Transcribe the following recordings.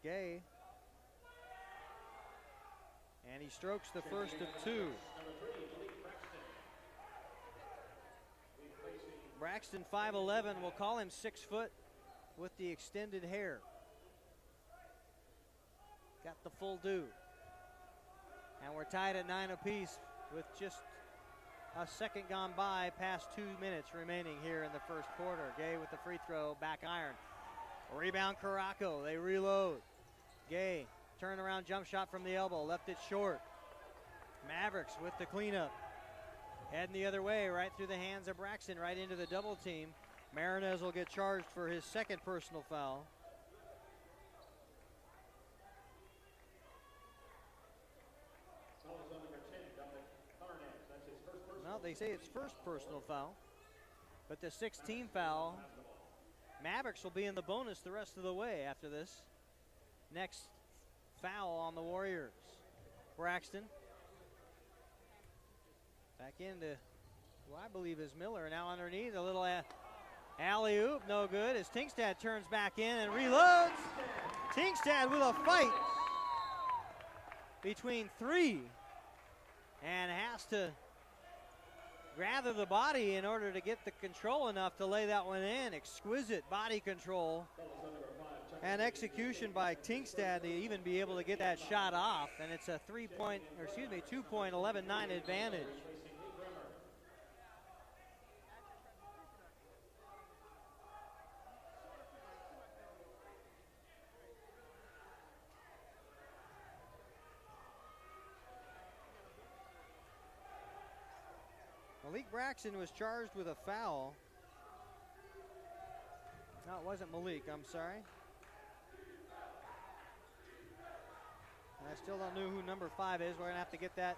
Gay. And he strokes the first of two. Braxton, 5'11", we'll call him 6 foot with the extended hair. Got the full due. And we're tied at 9 apiece with just a second gone by, past 2 minutes remaining here in the first quarter. Gay with the free throw, back iron. Rebound Caraco, they reload. Gay, turnaround jump shot from the elbow, left it short. Mavericks with the cleanup. Heading the other way, right through the hands of Braxton, right into the double team. Marinez will get charged for his second personal foul. Well, they say it's first personal foul, but the 16th foul, Mavericks will be in the bonus the rest of the way after this. Next foul on the Warriors. Braxton back into who I believe is Miller. Now underneath, a little alley-oop, no good, as Tingstad turns back in and reloads. Tingstad with a fight between three and has to gather the body in order to get the control enough to lay that one in. Exquisite body control and execution by Tingstad to even be able to get that shot off, and it's a 2.119 advantage. Malik Braxton was charged with a foul. No, it wasn't Malik, I'm sorry. I still don't know who number 5 is. We're going to have to get that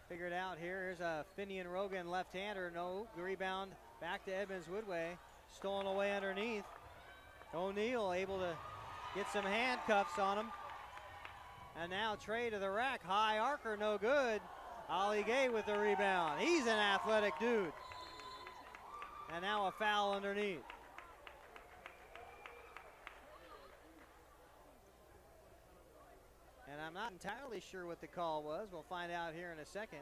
figured out here. Here's a Finian Rogan left-hander. No, rebound back to Edmonds Woodway. Stolen away underneath. O'Neal able to get some handcuffs on him. And now Trey to the rack. High arcer, no good. Ali Gay with the rebound. He's an athletic dude. And now a foul underneath. And I'm not entirely sure what the call was. We'll find out here in a second.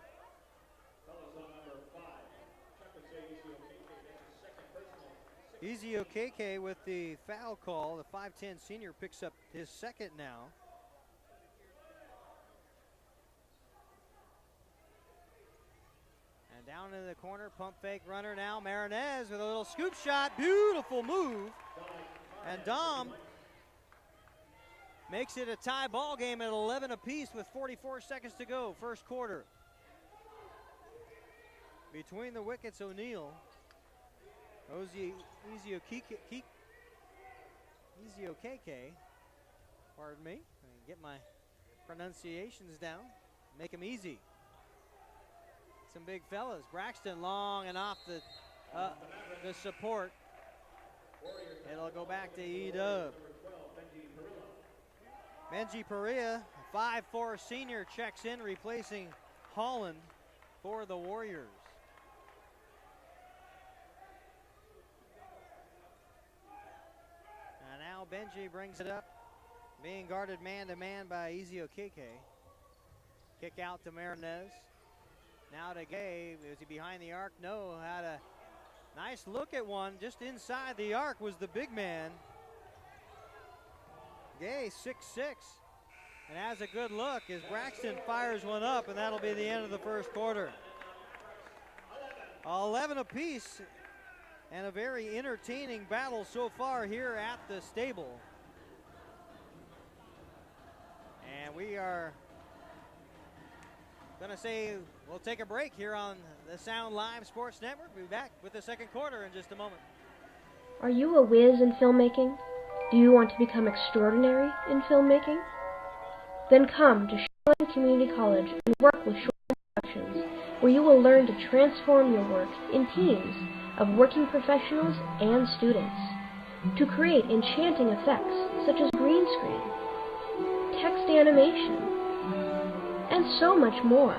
Easy Okeke with the foul call. The 5'10 senior picks up his second now. And down in the corner, pump fake runner now. Marinez with a little scoop shot. Beautiful move. And Dom makes it a tie ball game at 11 apiece with 44 seconds to go, first quarter. Between the wickets, O'Neal. Easy Okeke, pardon me. Get my pronunciations down. Make them easy. Some big fellas. Braxton long and off the support. It'll go back to E-Dub. Benji Perea, 5'4 senior, checks in, replacing Holland for the Warriors. And now Benji brings it up, being guarded man-to-man by Easy Okeke. Kick out to Marinez. Now to Gay. Is he behind the arc? No. Had a nice look at one. Just inside the arc was the big man. Gay, 6'6", and has a good look as Braxton fires one up, and that'll be the end of the first quarter. 11 apiece, and a very entertaining battle so far here at the stable. And we are going to say we'll take a break here on the Sound Live Sports Network. We'll be back with the second quarter in just a moment. Are you a whiz in filmmaking? Do you want to become extraordinary in filmmaking? Then come to Shoreline Community College and work with Shoreline Productions, where you will learn to transform your work in teams of working professionals and students to create enchanting effects such as green screen, text animation, and so much more.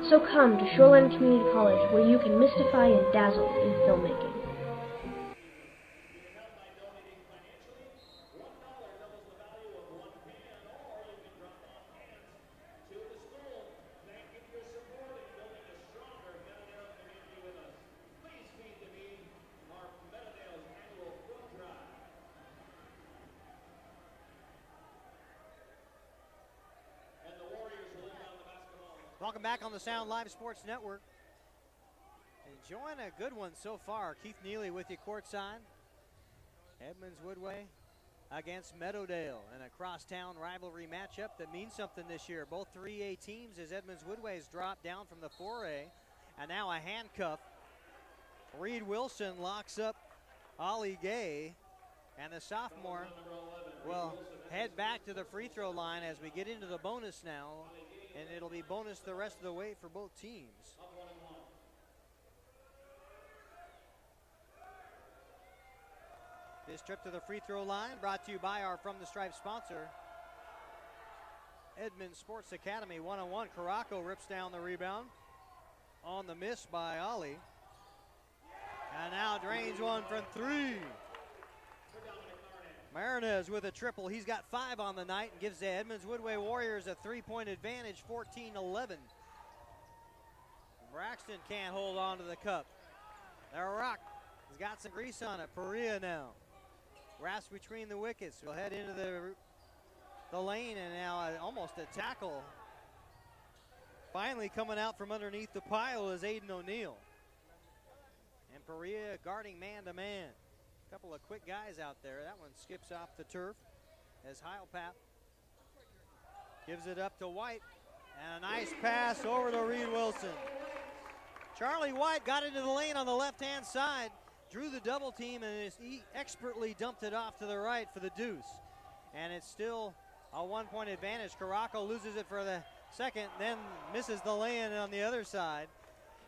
So come to Shoreline Community College, where you can mystify and dazzle in filmmaking. Welcome back on the Sound Live Sports Network. Enjoying a good one so far. Keith Neely with you courtside. Edmonds Woodway against Meadowdale in a crosstown rivalry matchup that means something this year. Both 3A teams as Edmonds Woodway has dropped down from the 4A. And now a handcuff. Reed Wilson locks up Ollie Gay. And the sophomore will head back to the free throw line as we get into the bonus now. And it'll be bonus the rest of the way for both teams. This trip to the free throw line brought to you by our From the Stripe sponsor, Edmonds Sports Academy. 1-on-1, Caraco rips down the rebound on the miss by Ollie. And now drains one from three. Marinez with a triple. He's got 5 on the night and gives the Edmonds Woodway Warriors a 3-point advantage, 14-11. Braxton can't hold on to the cup. The rock has got some grease on it. Perea now. Grasp between the wickets. We'll head into the lane, and now almost a tackle. Finally coming out from underneath the pile is Aiden O'Neill. And Perea guarding man-to-man. Couple of quick guys out there. That one skips off the turf as Heilpap gives it up to White. And a nice pass over to Reed Wilson. Charlie White got into the lane on the left-hand side, drew the double team, and he expertly dumped it off to the right for the deuce. And it's still a 1-point advantage. Caraco loses it for the second, then misses the lay-in on the other side.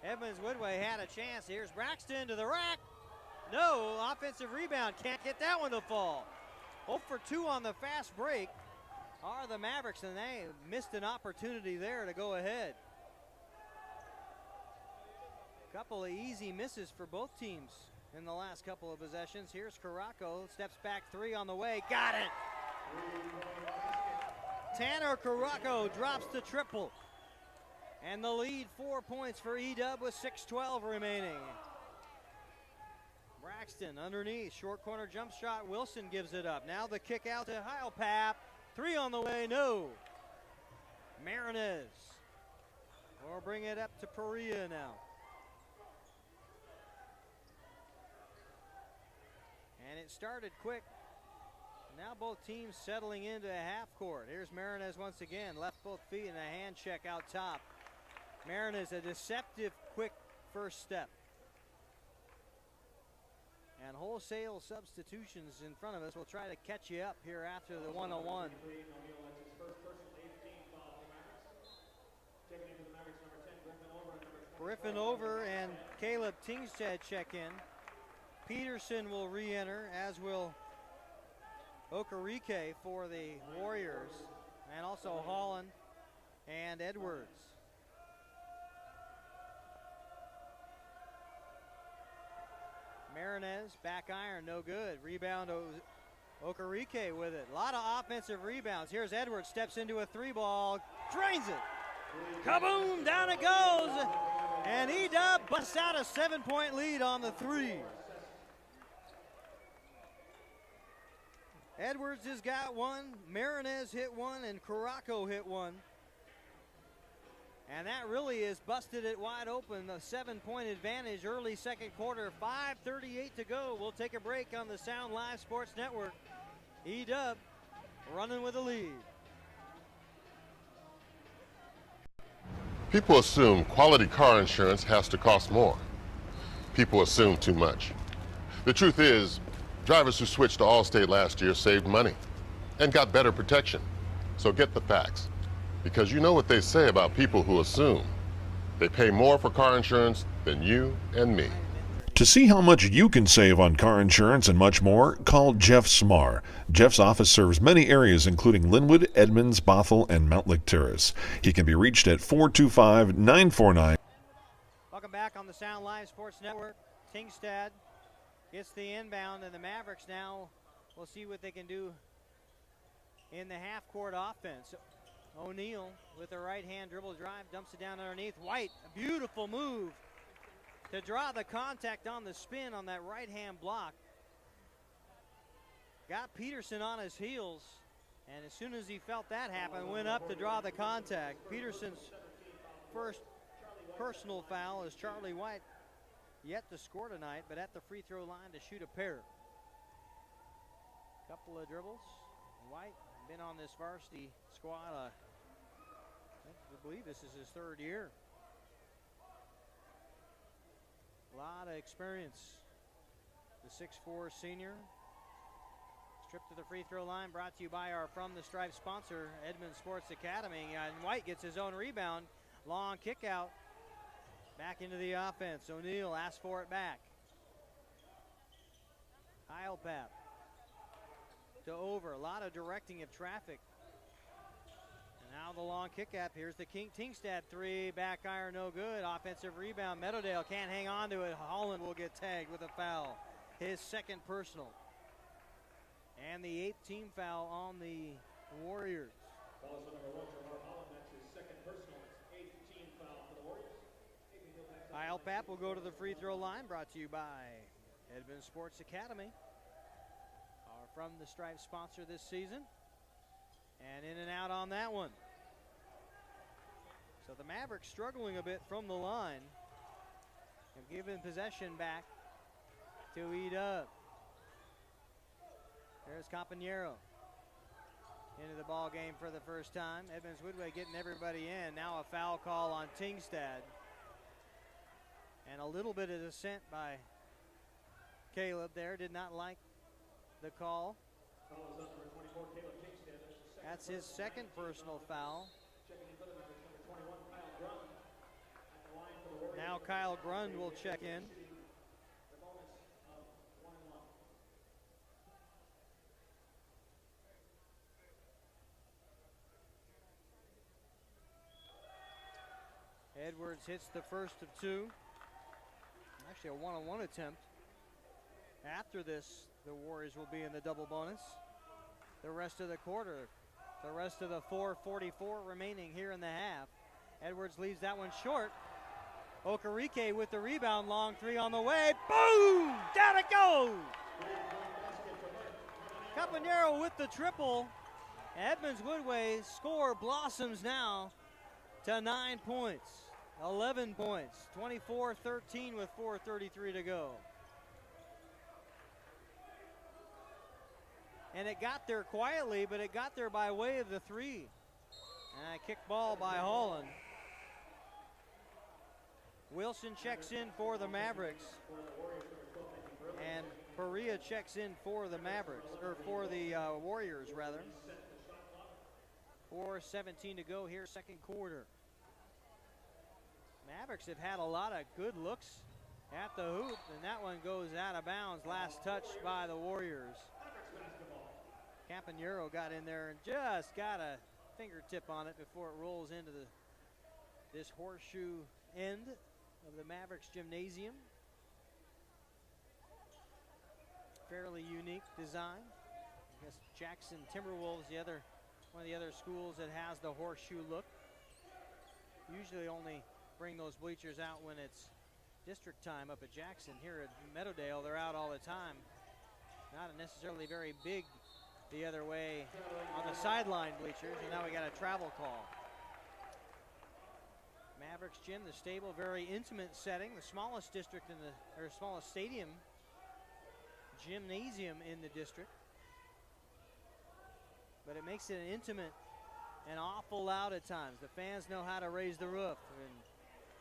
Edmonds Woodway had a chance. Here's Braxton to the rack. No, offensive rebound, can't get that one to fall. 0 for 2 on the fast break are the Mavericks, and they missed an opportunity there to go ahead. Couple of easy misses for both teams in the last couple of possessions. Here's Caraco, steps back 3 on the way, got it! Tanner Caraco drops the triple. And the lead 4 points for E-Dub with 6:12 remaining. Braxton underneath, short corner jump shot. Wilson gives it up. Now the kick out to Heilpap. 3 on the way, no. Marinez will bring it up to Perea now. And it started quick. Now both teams settling into a half court. Here's Marinez once again, left both feet and a hand check out top. Marinez, a deceptive quick first step. And wholesale substitutions in front of us will try to catch you up here after the 1-on-1. Griffin over and Caleb Tingstead check in. Peterson will re-enter, as will Okereke for the Warriors, and also Holland and Edwards. Marinez, back iron, no good. Rebound, Okereke with it. A lot of offensive rebounds. Here's Edwards, steps into a 3-ball, drains it. Kaboom, down it goes. And E-Dub busts out a 7-point lead on the 3. Edwards has got 1, Marinez hit 1, and Caraco hit 1. And that really is busted it wide open. A 7-point advantage early second quarter. 5:38 to go. We'll take a break on the Sound Live Sports Network. E-Dub running with the lead. People assume quality car insurance has to cost more. People assume too much. The truth is, drivers who switched to Allstate last year saved money and got better protection. So get the facts. Because you know what they say about people who assume. They pay more for car insurance than you and me. To see how much you can save on car insurance and much more, call Jeff Smar. Jeff's office serves many areas including Linwood, Edmonds, Bothell, and Mountlake Terrace. He can be reached at 425-949. Welcome back on the Sound Live Sports Network. Tingstad gets the inbound, and the Mavericks now will see what they can do in the half-court offense. O'Neill with a right-hand dribble drive, dumps it down underneath. White, a beautiful move to draw the contact on the spin on that right-hand block. Got Peterson on his heels, and as soon as he felt that happen, went up to draw the contact. Peterson's first personal foul is Charlie White, yet to score tonight, but at the free throw line to shoot a pair. Couple of dribbles. White been on this varsity squad, I believe this is his third year. A lot of experience. The 6'4" senior. Stripped to the free throw line, brought to you by our From the Stripe sponsor, Edmonds Sports Academy. And White gets his own rebound. Long kick out. Back into the offense. O'Neal asks for it back. Kyle Papp to over. A lot of directing of traffic. And now the long kick out. Here's the Tingstad three. Back iron, no good. Offensive rebound. Meadowdale can't hang on to it. Holland will get tagged with a foul. His second personal. And the 8th team foul on the Warriors. Foul is number 1 for Mark Holland. That's his second personal. It's 8th team foul for the Warriors. Kyle Papp will go to the free throw line, brought to you by Edmonds Sports Academy, our From the Stripe sponsor this season. And in and out on that one. So the Mavericks struggling a bit from the line. Have given possession back to E-Dub. There's Compañero into the ball game for the first time. Edmonds Woodway getting everybody in. Now a foul call on Tingstad. And a little bit of dissent by Caleb there. Did not like the call. That's his second personal foul. Now Kyle Grund will check in. Edwards hits the first of two. Actually a one-on-one attempt. After this, the Warriors will be in the double bonus. The rest of the quarter, the rest of the 4:44 remaining here in the half. Edwards leaves that one short. Okereke with the rebound, long three on the way. Boom! Down it goes! Compañero with the triple. Edmonds Woodway score blossoms now to 9 points. 11 points, 24-13 with 4:33 to go. And it got there quietly, but it got there by way of the three. And a kick ball by Holland. Wilson checks in for the Mavericks. And Perea checks in for the Mavericks, or for the Warriors, rather. 4:17 to go here, second quarter. Mavericks have had a lot of good looks at the hoop, and that one goes out of bounds. Last touch by the Warriors. Compañero got in there and just got a fingertip on it before it rolls into this horseshoe end of the Mavericks gymnasium. Fairly unique design. I guess Jackson Timberwolves, one of the other schools that has the horseshoe look. Usually only bring those bleachers out when it's district time up at Jackson. Here at Meadowdale, they're out all the time. Not necessarily very big the other way on the sideline bleachers, and now we got a travel call. Mavericks gym, the stable, very intimate setting, the smallest district in or smallest stadium gymnasium in the district. But it makes it an intimate and awful loud at times. The fans know how to raise the roof, and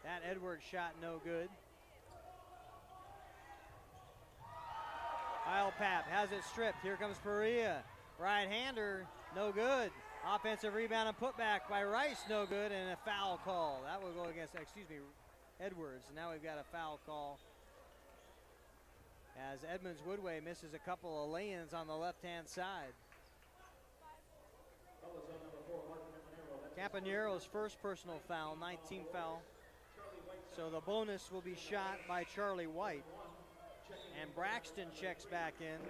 that Edwards shot no good. Kyle Papp has it stripped. Here comes Perea. Right-hander, no good. Offensive rebound and putback by Rice, no good, and a foul call. That will go against, Edwards. Now we've got a foul call as Edmonds Woodway misses a couple of lay-ins on the left-hand side. Compañero's first personal foul, 19th foul. So the bonus will be shot by Charlie White. And Braxton checks back in.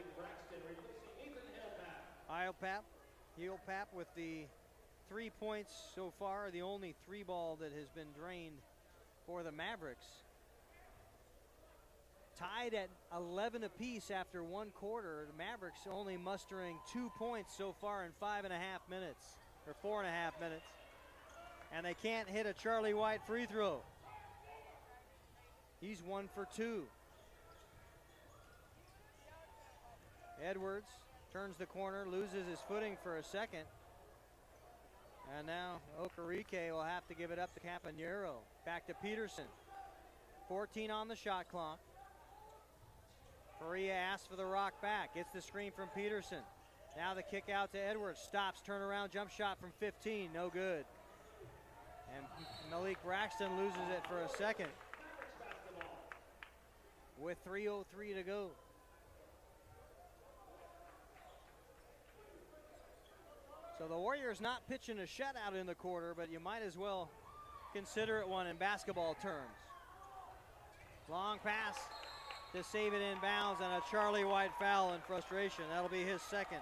Heel Papp with the 3 points so far, the only three ball that has been drained for the Mavericks. Tied at 11 apiece after one quarter. The Mavericks only mustering 2 points so far in 5.5 minutes, or 4.5 minutes. And they can't hit a Charlie White free throw. He's 1 for 2. Edwards turns the corner, loses his footing for a second. And now Okereke will have to give it up to Campanero. Back to Peterson. 14 on the shot clock. Faria asks for the rock back. Gets the screen from Peterson. Now the kick out to Edwards. Stops, turnaround jump shot from 15. No good. And Malik Braxton loses it for a second. With 3:03 to go. So the Warriors not pitching a shutout in the quarter, but you might as well consider it one in basketball terms. Long pass to save it in bounds, and a Charlie White foul in frustration. That'll be his second.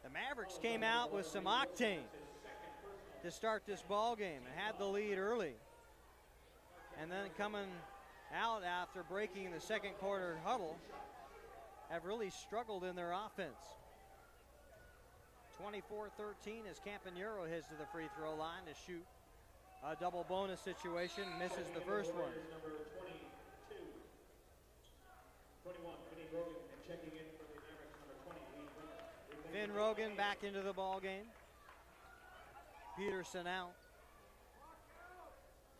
The Mavericks came out with some octane to start this ball game and had the lead early. And then coming out after breaking the second quarter huddle, have really struggled in their offense. 24-13 as Campanero heads to the free throw line to shoot a double bonus situation. Misses the first one. Number 22. 21, Vinny Rogan, and checking in for the Mavericks, number 20, Vin Rogan back into the ball game. Peterson out.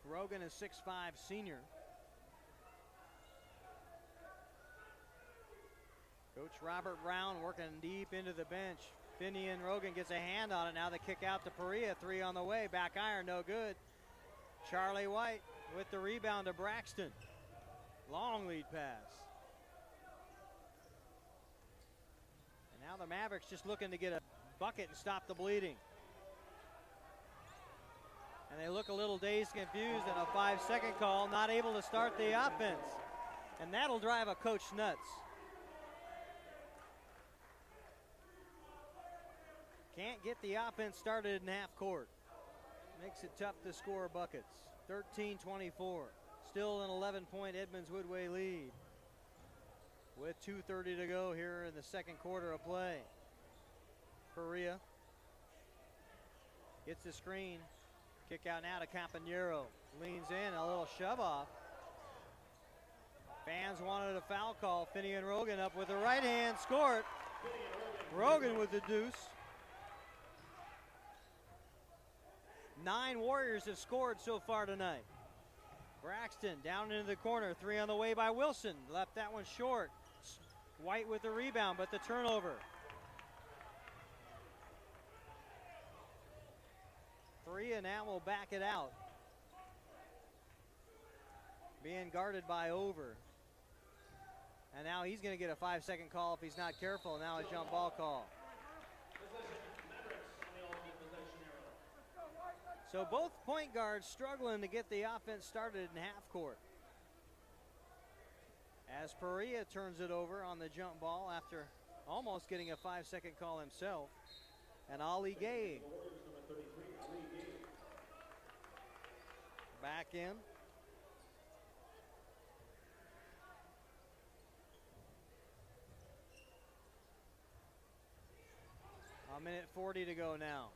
Rogan is 6'5" senior. Coach Robert Brown working deep into the bench. Finian Rogan gets a hand on it. Now the kick out to Perea. 3 on the way. Back iron, no good. Charlie White with the rebound to Braxton. Long lead pass. And now the Mavericks just looking to get a bucket and stop the bleeding. And they look a little dazed, confused, and a 5-second call. Not able to start the offense. And that'll drive a coach nuts. Can't get the offense started in half court. Makes it tough to score buckets. 13-24. Still an 11-point Edmonds Woodway lead. With 2:30 to go here in the second quarter of play. Perea gets the screen. Kick out now to Campanero. Leans in, a little shove off. Fans wanted a foul call. Finian Rogan up with the right hand, scored. Rogan with the deuce. 9 Warriors have scored so far tonight. Braxton down into the corner. 3 on the way by Wilson. Left that one short. White with the rebound, but the turnover. Faria now will back it out. Being guarded by Over. And now he's going to get a 5-second call if he's not careful. Now a jump ball call. So both point guards struggling to get the offense started in half court. As Perea turns it over on the jump ball after almost getting a 5-second call himself. And Ali Gay back in. A minute 40 to go now.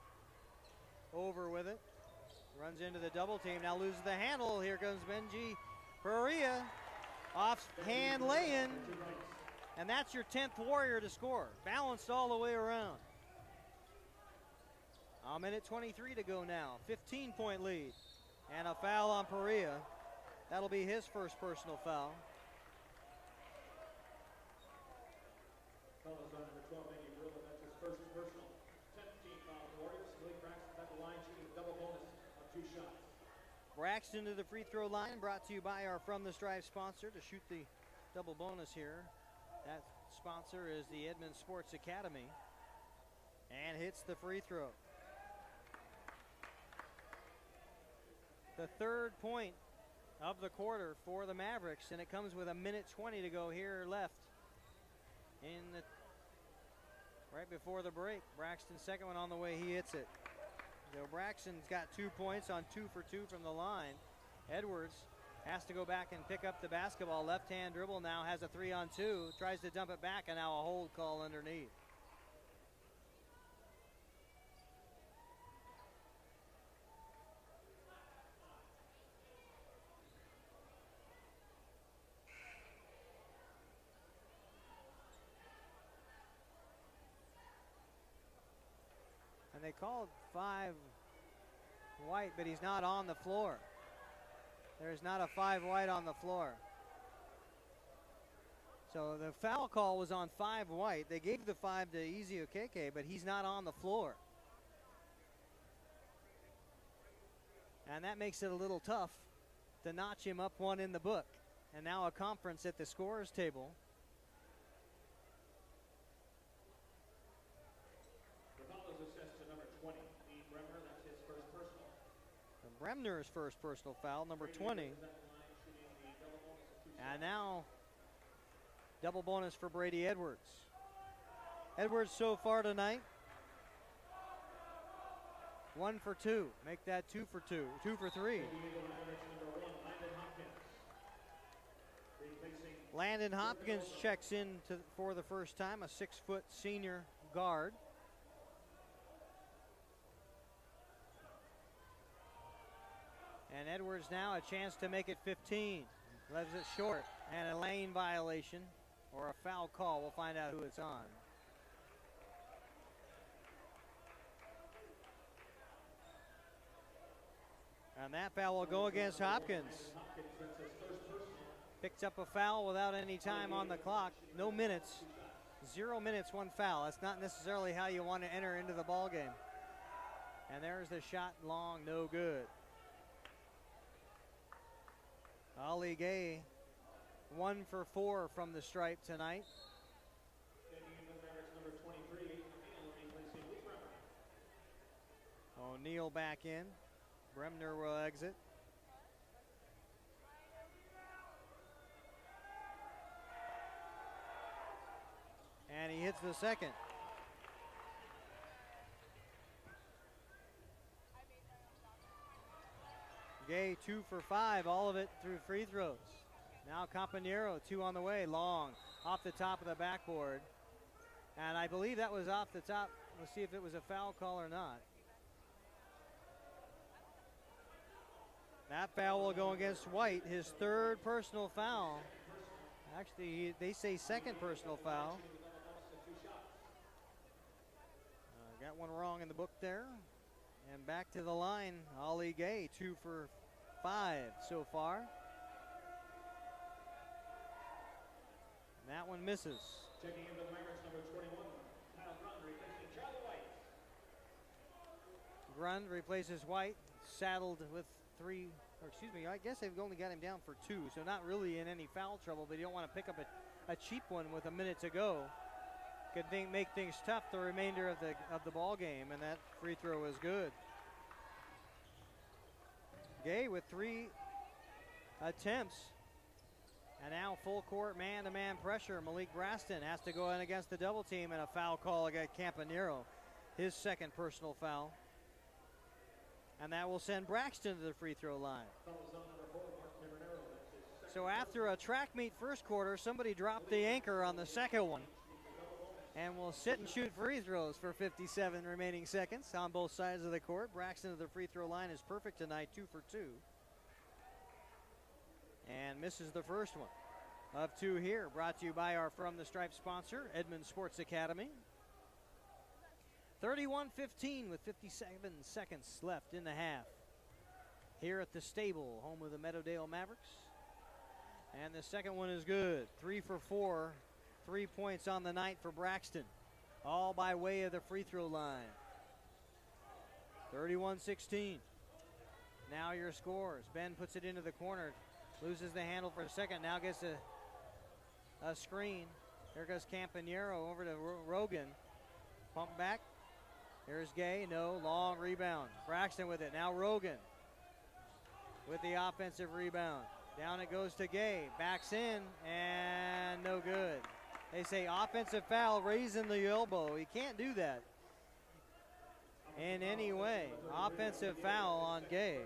Over with it. Runs into the double team. Now loses the handle. Here comes Benji Perea. Off-hand lay-in. And that's your 10th Warrior to score. Balanced all the way around. A minute 23 to go now. 15-point lead. And a foul on Perea. That'll be his first personal foul. Foul is on number 12, Andy Brill, and that's his first personal. 10th foul for the Warriors. Malik Braxton at the line shooting a double bonus on 2 shots. Braxton to the free throw line, brought to you by our From the Stripe sponsor to shoot the double bonus here. That sponsor is the Edmonds Sports Academy. And hits the free throw. The third point of the quarter for the Mavericks, and it comes with a minute 20 to go here left in the right before the break. Braxton's second one on the way, he hits it. So Braxton's got 2 points on 2 for 2 from the line. Edwards has to go back and pick up the basketball. Left-hand dribble now, has a 3-on-2. Tries to dump it back, and now a hold call underneath. they called 5 white, but he's not on the floor. There's not a 5 white on the floor. So the foul call was on 5 white. They gave the 5 to Easy Okeke, but he's not on the floor. And that makes it a little tough to notch him up 1 in the book. And now a conference at the scorer's table. The foul is assessed to number 20, Dean Bremner. That's his first personal. Bremner's first personal foul, number 20. And now, double bonus for Brady Edwards. Edwards so far tonight, 1 for 2. Make that 2 for 2. 2 for 3. Landon Hopkins checks in for the first time, a 6-foot senior guard. And Edwards now a chance to make it 15. Leaves it short. And a lane violation or a foul call. We'll find out who it's on. And that foul will go against Hopkins. Picks up a foul without any time on the clock. No minutes. 0 minutes, 1 foul. That's not necessarily how you want to enter into the ball game. And there's the shot long, no good. Ali Gay, 1 for 4 from the stripe tonight. O'Neal back in. Bremner will exit. And he hits the second. Gay 2 for 5, all of it through free throws. Now Campanero, 2 on the way, long, off the top of the backboard. And I believe that was off the top. Let's see if it was a foul call or not. That foul will go against White, his 3rd personal foul. Actually, they say 2nd personal foul. Got one wrong in the book there. And back to the line, Ali Gay, 2 for 5 so far. And that one misses. Checking into the Mavericks, number 21, Kyle Grund replacing Charlie White. Grund replaces White, saddled with 3, or excuse me, I guess they've only got him down for 2, so not really in any foul trouble, but you don't want to pick up a cheap one with a minute to go. Could make things tough the remainder of the ball game, and that free throw is good. Gay with 3 attempts, and now full court man-to-man pressure. Malik Braston has to go in against the double team, and a foul call against Campanero, his 2nd personal foul, and that will send Braxton to the free throw line. So after a track meet first quarter, somebody dropped the anchor on the 2nd one. And will sit and shoot free throws for 57 remaining seconds on both sides of the court. Braxton to the free throw line is perfect tonight, 2 for 2. And misses the first one of 2 here. Brought to you by our From the Stripe sponsor, Edmonds Sports Academy. 31-15 with 57 seconds left in the half. Here at the stable, home of the Meadowdale Mavericks. And the second one is good. 3 for 4. 3 points on the night for Braxton, all by way of the free throw line. 31-16. Now your scores. Ben puts it into the corner, loses the handle for a second, now gets a screen. There goes Campanero over to Rogan. Pump back. Here's Gay, no, long rebound. Braxton with it, now Rogan with the offensive rebound. Down it goes to Gay, backs in, and no good. They say offensive foul, raising the elbow. He can't do that in any way. Offensive foul on Gay.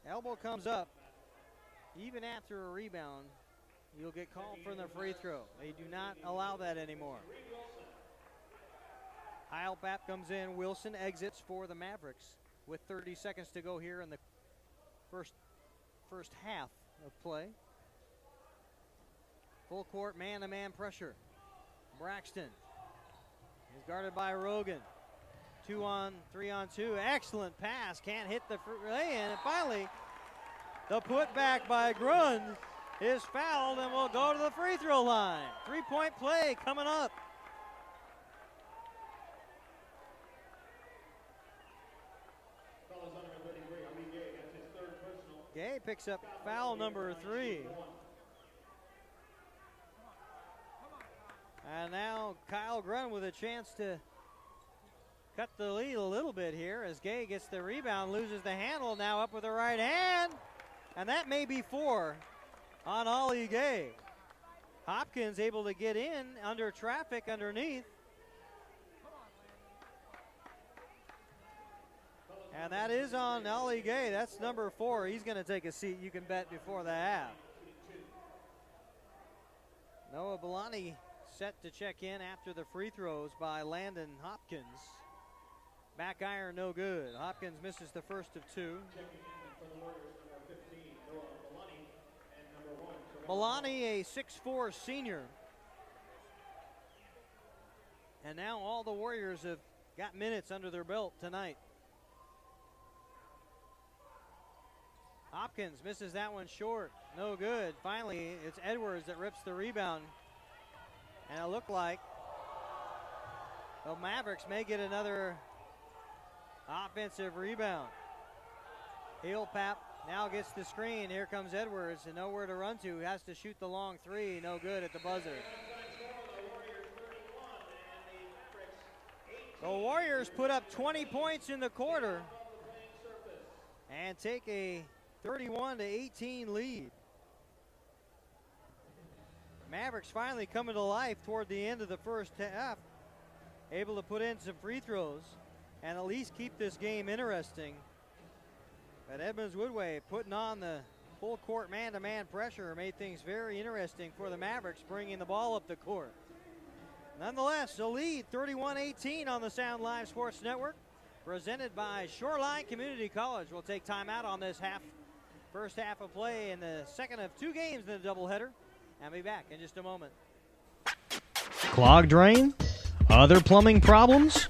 Elbow comes up. Even after a rebound, you'll get called for the free throw. They do not allow that anymore. Heil Bapp comes in. Wilson exits for the Mavericks with 30 seconds to go here in the first half of play. Full court man-to-man pressure. Braxton is guarded by Rogan. 3 on 2. Excellent pass. Can't hit the lay-in. And finally, the putback by Grund is fouled and will go to the free throw line. 3-point play coming up. Gay picks up foul number 3. And now Kyle Grund with a chance to cut the lead a little bit here as Gay gets the rebound, loses the handle, now up with the right hand. And that may be 4 on Ollie Gay. Hopkins able to get in under traffic underneath. And that is on Ollie Gay. That's number 4. He's going to take a seat, you can bet, before the half. Noah Belani set to check in after the free throws by Landon Hopkins. Back iron, no good. Hopkins misses the first of 2. Belani, a 6'4" senior. And now all the Warriors have got minutes under their belt tonight. Hopkins misses that one short. No good. Finally, it's Edwards that rips the rebound. And it looked like the Mavericks may get another offensive rebound. Heel-Pap now gets the screen. Here comes Edwards and nowhere to run to. Has to shoot the long 3. No good at the buzzer. The Warriors put up 20 points in the quarter and take a 31-18 lead. Mavericks finally coming to life toward the end of the first half. Able to put in some free throws and at least keep this game interesting. But Edmonds Woodway putting on the full court man-to-man pressure made things very interesting for the Mavericks, bringing the ball up the court. Nonetheless, a lead 31-18 on the Sound Live Sports Network, presented by Shoreline Community College. We'll take time out on this first half of play in the second of 2 games in the doubleheader, and be back in just a moment. Clogged drain? Other plumbing problems?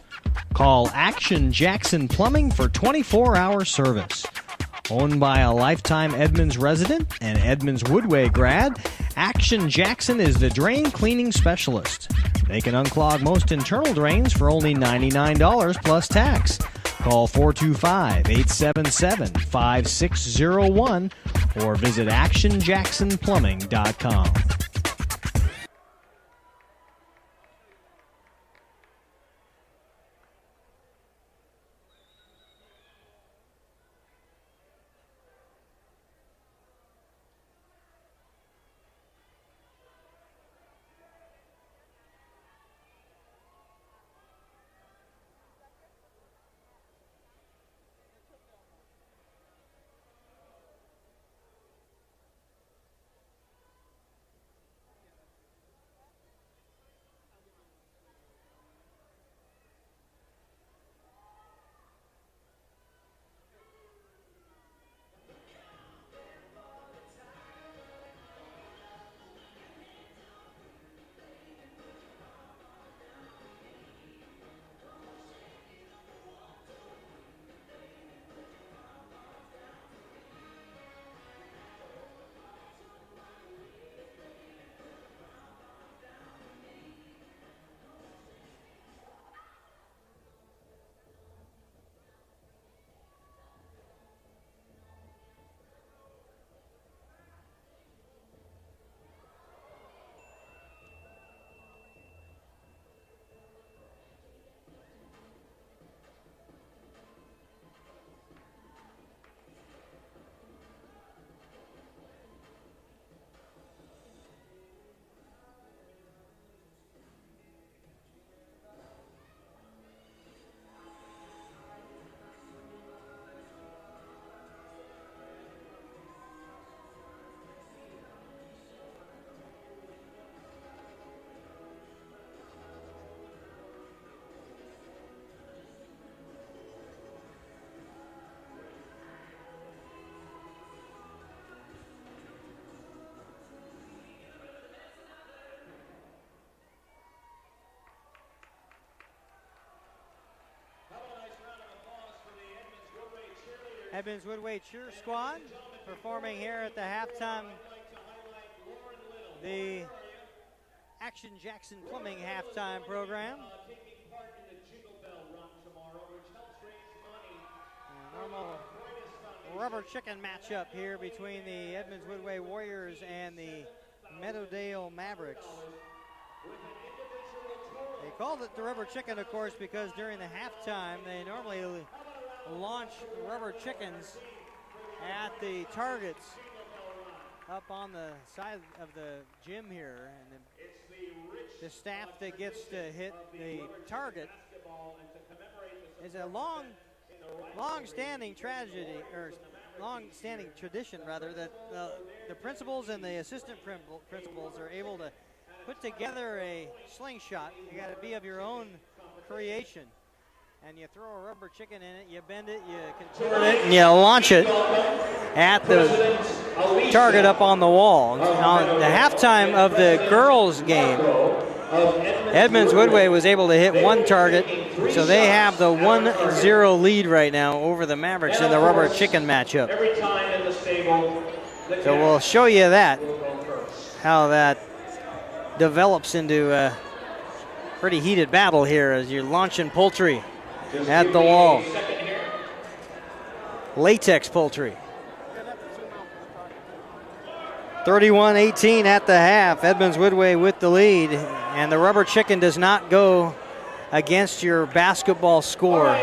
Call Action Jackson Plumbing for 24-hour service. Owned by a lifetime Edmonds resident and Edmonds Woodway grad, Action Jackson is the drain cleaning specialist. They can unclog most internal drains for only $99 plus tax. Call 425-877-5601 or visit actionjacksonplumbing.com. Edmonds Woodway cheer squad performing here at the halftime. The Action Jackson Plumbing halftime program. A normal rubber chicken matchup here between the Edmonds Woodway Warriors and the Meadowdale Mavericks. They called it the rubber chicken, of course, because during the halftime they normally launch rubber chickens at the targets up on the side of the gym here, and the staff that gets to hit the target is a long-standing tragedy, or long-standing tradition rather, that the principals and the assistant principals are able to put together a slingshot. You got to be of your own creation, and you throw a rubber chicken in it, you bend it, you contort it, and you launch it at the target up on the wall. On the halftime of the girls' game, Edmonds Woodway was able to hit one target, so they have the 1-0 lead right now over the Mavericks in the rubber chicken matchup. So we'll show you that, how that develops into a pretty heated battle here as you're launching poultry at the wall. Latex poultry. 31-18 at the half. Edmonds Woodway with the lead, and the rubber chicken does not go against your basketball score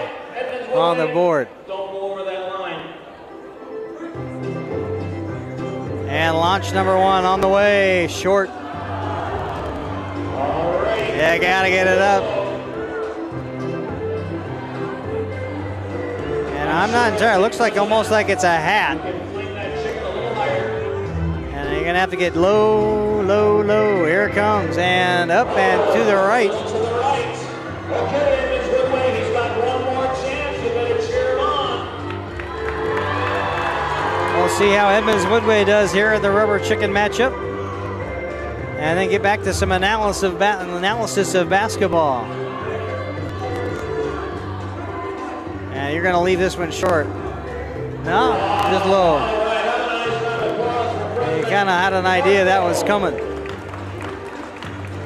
on the board. Don't go over that line. And launch number one on the way, short. Yeah, gotta get it up. And I'm not entirely, looks like almost like it's a hat. And you're gonna have to get low, low, low. Here it comes, and up and to the right. Okay, Edmonds Woodway, he's got one more chance. You better cheer him on. We'll see how Edmonds Woodway does here in the rubber chicken matchup, and then get back to some analysis of basketball. And you're going to leave this one short. No, just low. You kind of had an idea that was coming.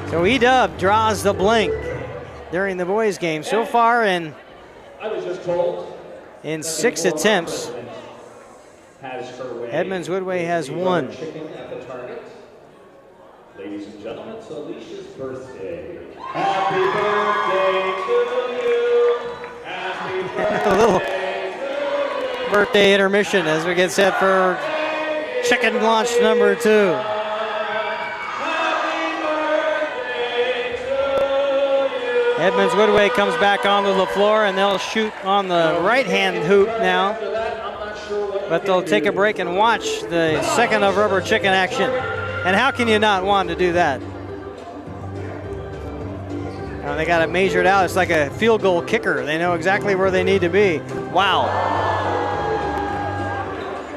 So E-Dub draws the blank during the boys' game. So far in 6 attempts, Edmonds Woodway has one. Ladies and gentlemen, it's Alicia's birthday. Happy birthday to you. Happy birthday. A little birthday intermission as we get set for chicken launch number 2. Edmonds Woodway comes back onto the floor, and they'll shoot on the right-hand hoop now. But they'll take a break and watch the second of rubber chicken action. And how can you not want to do that? They got it measured out. It's like a field goal kicker. They know exactly where they need to be. Wow.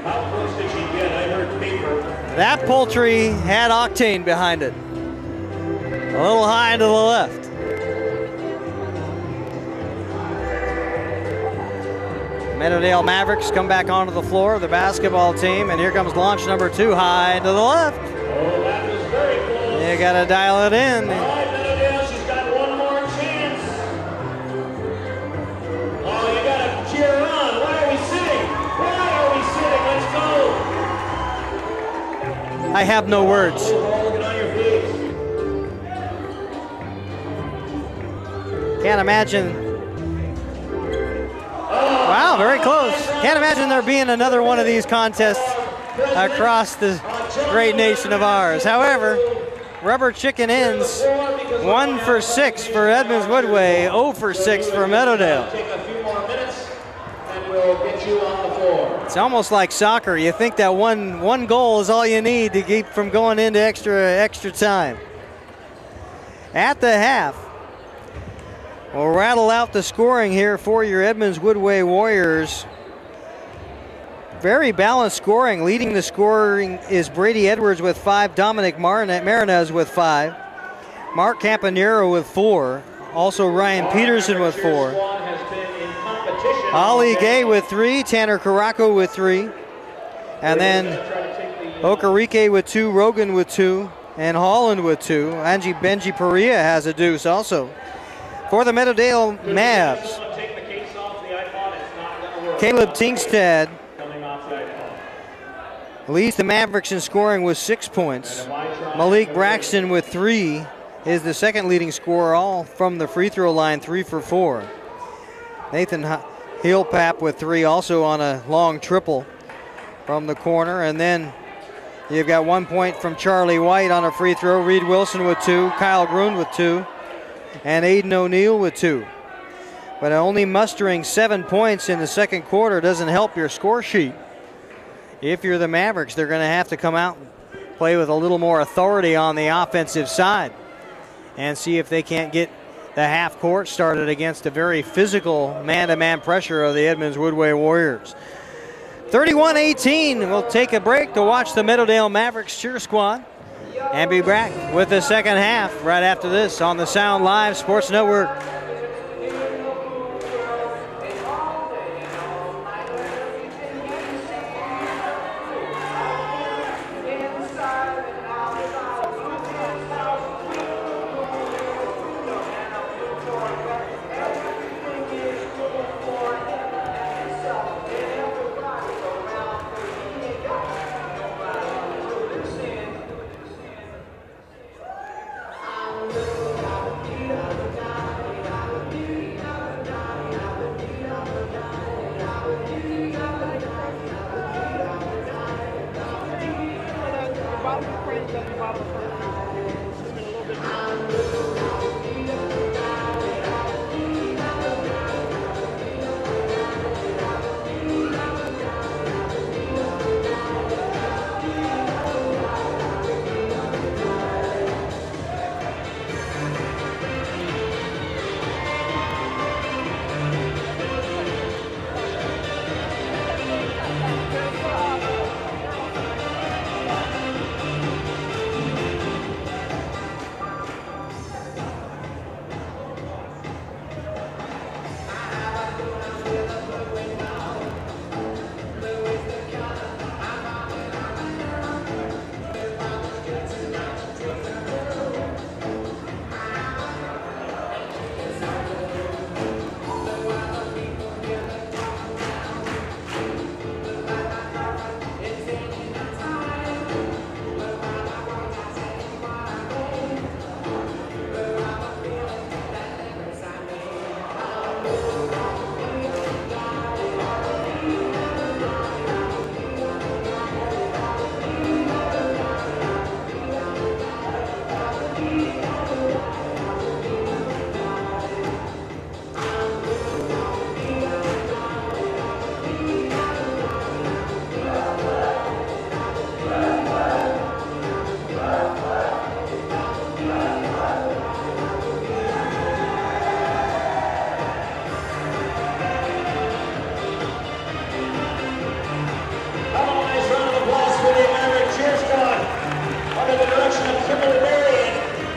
How close did she get? I heard paper. That poultry had octane behind it. A little high to the left. Meadowdale Mavericks come back onto the floor, the basketball team, and here comes launch number 2, high to the left. Oh, that was very close. You got to dial it in. All right, Meadowdale, she's got one more chance. Oh, you got to cheer her on. Why are we sitting? Why are we sitting? Let's go. I have no words. Looking on your face. Can't imagine. Wow, very close. Can't imagine there being another one of these contests across the great nation of ours. However, rubber chicken ends 1 for 6 for Edmonds Woodway, 0 for 6 for Meadowdale. Take a few more minutes, and we'll get you on the floor. It's almost like soccer. You think that one goal is all you need to keep from going into extra time. At the half, we'll rattle out the scoring here for your Edmonds Woodway Warriors. Very balanced scoring. Leading the scoring is Brady Edwards with 5, Dominic Marinez with 5, Mark Campanero with 4, also Ryan Peterson with 4. Ali Gay with 3, Tanner Caraco with 3, and then Okarike with 2, Rogan with 2, and Holland with 2. Angie Benji Perea has a deuce also. For the Meadowdale Mavs, Caleb Tingstad leads the Mavericks in scoring with 6 points. Malik Braxton with 3 is the second leading scorer, all from the free throw line, 3 for 4. Nathan Hillpap with 3, also on a long triple from the corner. And then you've got 1 point from Charlie White on a free throw. Reed Wilson with 2, Kyle Grun with 2, and Aiden O'Neill with 2. But only mustering 7 points in the second quarter doesn't help your score sheet. If you're the Mavericks, they're going to have to come out and play with a little more authority on the offensive side and see if they can't get the half court started against a very physical man-to-man pressure of the Edmonds Woodway Warriors. 31-18. We'll take a break to watch the Meadowdale Mavericks cheer squad and be back with the second half right after this on the Sound Live Sports Network.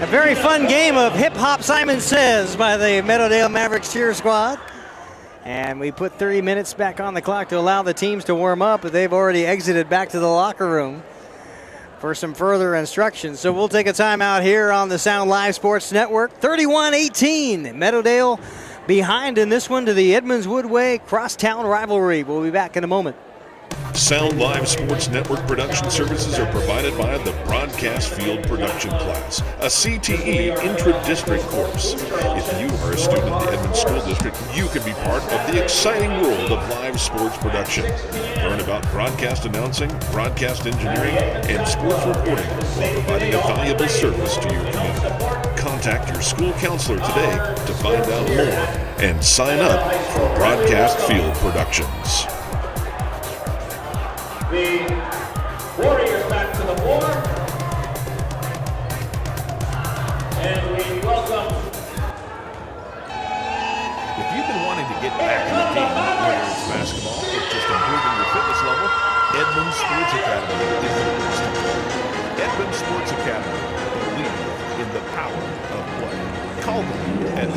Very fun game of Hip Hop Simon Says by the Meadowdale Mavericks cheer squad. And we put 30 minutes back on the clock to allow the teams to warm up, but they've already exited back to the locker room for some further instructions. So we'll take a timeout here on the Sound Live Sports Network. 31-18, Meadowdale behind in this one to the Edmonds Woodway crosstown rivalry. We'll be back in a moment. Sound Live Sports Network production services are provided by the Broadcast Field Production Class, a CTE intra-district course. If you are a student in the Edmonds School District, you can be part of the exciting world of live sports production. Learn about broadcast announcing, broadcast engineering, and sports reporting while providing a valuable service to your community. Contact your school counselor today to find out more and sign up for Broadcast Field Productions. The Warriors back to the floor. And we welcome. If you've been wanting to get back in the game, whether it's basketball or just improving your fitness level, Edmonds Sports Academy is the place to go. Edmonds Sports Academy, believe in the power of play. Call them at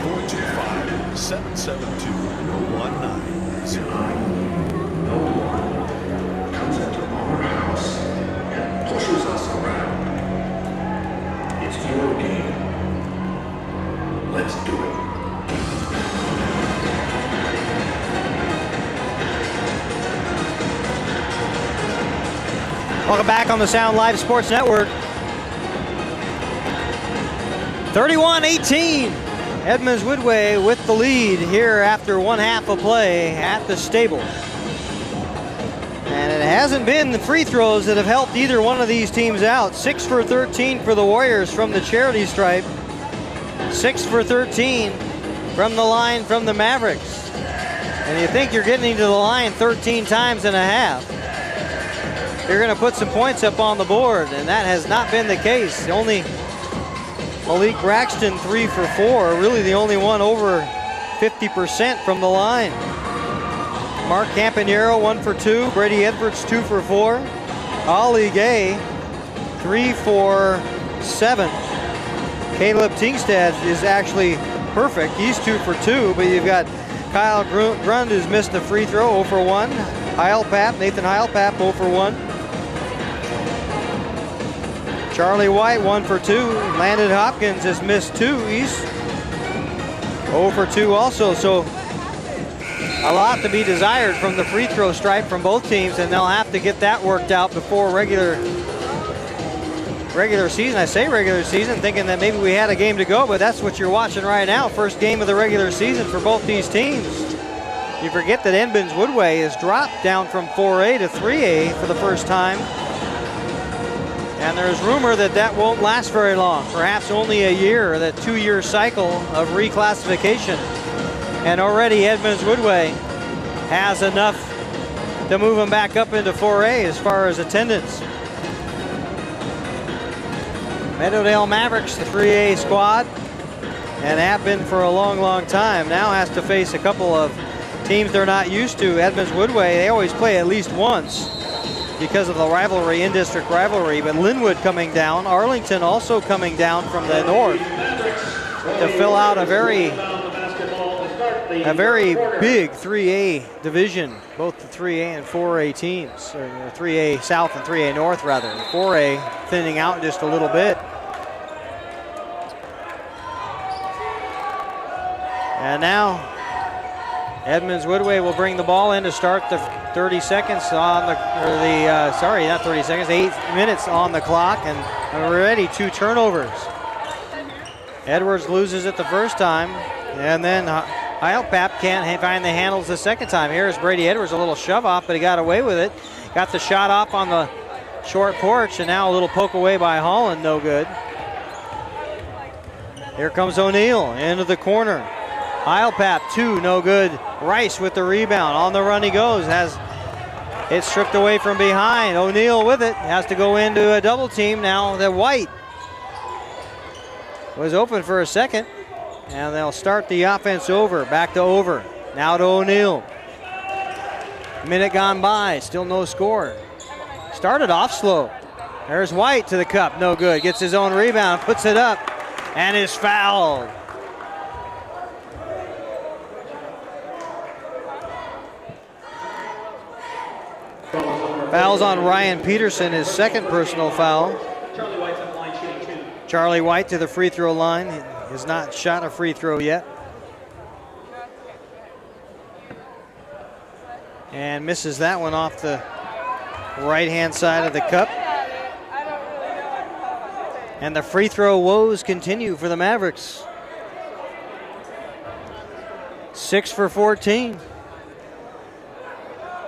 772-1990. No one comes into our house and pushes us around. It's your game. Let's do it. Welcome back on the Sound Live Sports Network. 31-18. Edmonds Woodway with the lead here after one half of play at the stable. And it hasn't been the free throws that have helped either one of these teams out. 6 for 13 for the Warriors from the charity stripe. 6 for 13 from the line from the Mavericks. And you think you're getting to the line 13 times and a half. You're going to put some points up on the board, and that has not been the case. Only Malik Braxton 3 for 4, really the only one over 50% from the line. Mark Campanero 1 for 2, Brady Edwards 2 for 4, Ollie Gay 3 for 7. Caleb Tingstad is actually perfect. He's 2 for 2, but you've got Kyle Grund who's missed a free throw 0 for 1. Nathan Heilpap 0 for 1. Charlie White 1 for 2. Landon Hopkins has missed 2. He's 0 for 2 also. So a lot to be desired from the free throw stripe from both teams, and they'll have to get that worked out before regular season. I say regular season thinking that maybe we had a game to go, but that's what you're watching right now. First game of the regular season for both these teams. You forget that Edmonds Woodway has dropped down from 4A to 3A for the first time. And there's rumor that that won't last very long, perhaps only a year, that 2-year cycle of reclassification. And already Edmonds Woodway has enough to move them back up into 4A as far as attendance. Meadowdale Mavericks, the 3A squad, and have been for a long, long time, now has to face a couple of teams they're not used to. Edmonds Woodway, they always play at least once because of the rivalry, in-district rivalry, but Linwood coming down, Arlington also coming down from the north to fill out a very big 3A division, both the 3A and 4A teams, or 3A South and 3A North rather. 4A thinning out just a little bit. And now Edmonds Woodway will bring the ball in to start the 30 seconds on the, 8 minutes on the clock, and already 2 turnovers. Edwards loses it the first time, and then Heilpap can't find the handles the second time. Here's Brady Edwards, a little shove off, but he got away with it. Got the shot off on the short porch, and now a little poke away by Holland, no good. Here comes O'Neal into the corner. Heilpap, 2, no good. Rice with the rebound. On the run he goes. Has it stripped away from behind. O'Neal with it. Has to go into a double team now. The White was open for a second. And they'll start the offense over. Back to Over. Now to O'Neal. Minute gone by. Still no score. Started off slow. There's White to the cup. No good. Gets his own rebound. Puts it up. And is fouled. Fouls on Ryan Peterson, his second personal foul. Charlie White's on the line shooting 2. Charlie White to the free throw line. He has not shot a free throw yet. And misses that one off the right-hand side of the cup. And the free throw woes continue for the Mavericks. 6 for 14.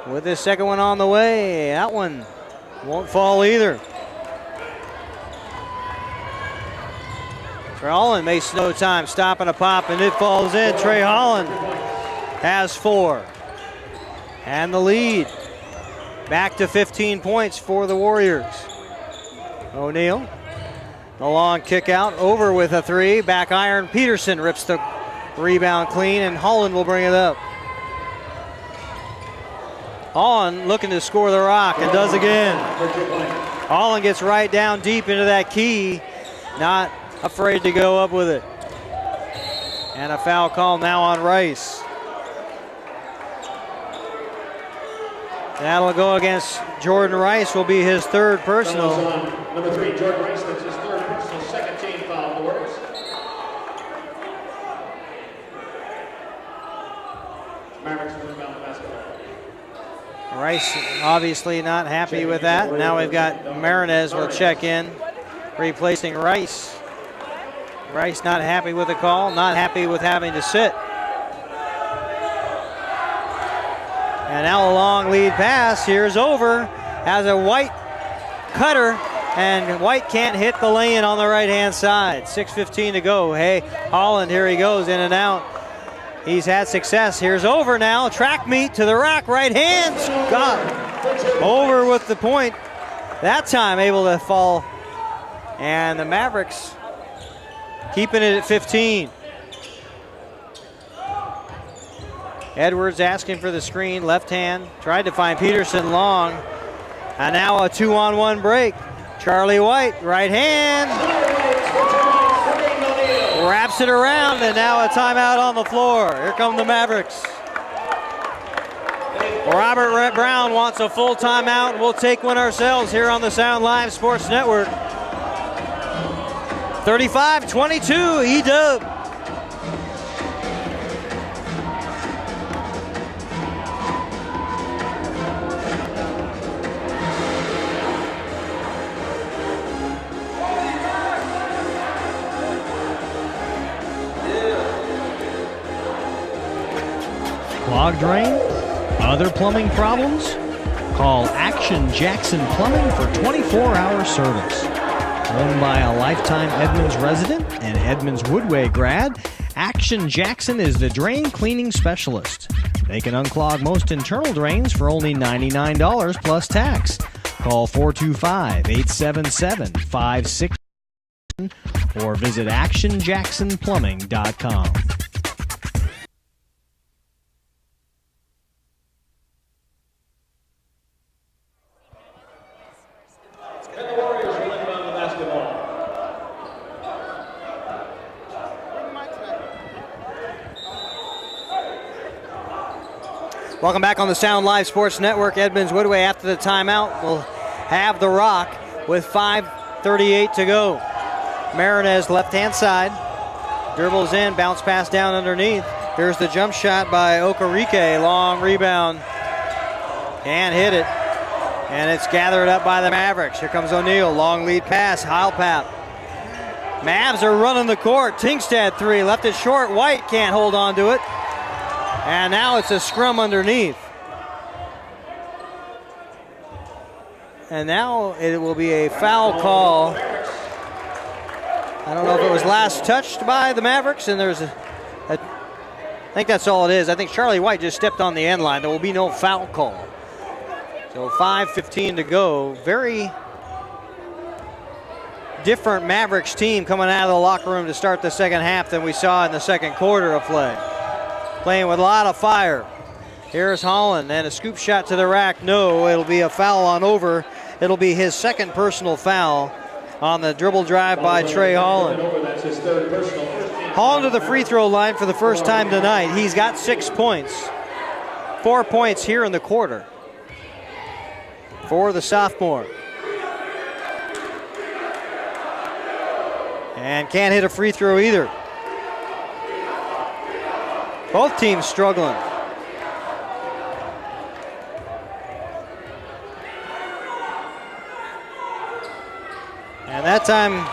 With this second one on the way, that one won't fall either. Trey Holland makes no time stopping a pop, and it falls in. Trey Holland has 4. And the lead back to 15 points for the Warriors. O'Neal, the long kick out, Over with a 3. Back iron, Peterson rips the rebound clean, and Holland will bring it up. Holland looking to score the rock, and does again. Holland gets right down deep into that key, not afraid to go up with it. And a foul call now on Rice. That'll go against Jordan Rice, will be his third personal. Number 3, Jordan Rice, that's his third personal, second team foul on the Warriors. Mavericks will inbound the basketball. Rice obviously not happy with that. Now we've got Marinez will check in, replacing Rice. Rice not happy with the call, not happy with having to sit. And now a long lead pass. Here's Over. Has a White cutter, and White can't hit the lane on the right-hand side. 6:15 to go. Hey, Holland, here he goes, in and out. He's had success. Here's Over now. Track meet to the rack, right hand. God. Over with the point. That time able to fall. And the Mavericks keeping it at 15. Edwards asking for the screen, left hand. Tried to find Peterson long. And now a 2-on-1 break. Charlie White, right hand. Wraps it around, and now a timeout on the floor. Here come the Mavericks. Robert Brown wants a full timeout. We'll take one ourselves here on the Sound Live Sports Network. 35-22, E-Dub. Clogged drain? Other plumbing problems? Call Action Jackson Plumbing for 24-hour service. Owned by a lifetime Edmonds resident and Edmonds Woodway grad, Action Jackson is the drain cleaning specialist. They can unclog most internal drains for only $99 plus tax. Call 425-877-56 or visit actionjacksonplumbing.com. Welcome back on the Sound Live Sports Network. Edmonds Woodway after the timeout will have the rock with 5:38 to go. Marinez left-hand side. Dribbles in, bounce pass down underneath. Here's the jump shot by Okereke. Long rebound. Can't hit it. And it's gathered up by the Mavericks. Here comes O'Neal. Long lead pass. Heilpap. Mavs are running the court. Tingstad three. Left it short. White can't hold on to it. And now it's a scrum underneath. And now it will be a foul call. I don't know if it was last touched by the Mavericks, and there's I think that's all it is. I think Charlie White just stepped on the end line. There will be no foul call. So 5:15 to go. Very different Mavericks team coming out of the locker room to start the second half than we saw in the second quarter of play. Playing with a lot of fire. Here's Holland, and a scoop shot to the rack. No, it'll be a foul on Over. It'll be his second personal foul on the dribble drive by Trey Holland. Holland to the free throw line for the first time tonight. He's got 6 points. 4 points here in the quarter for the sophomore. And can't hit a free throw either. Both teams struggling. And that time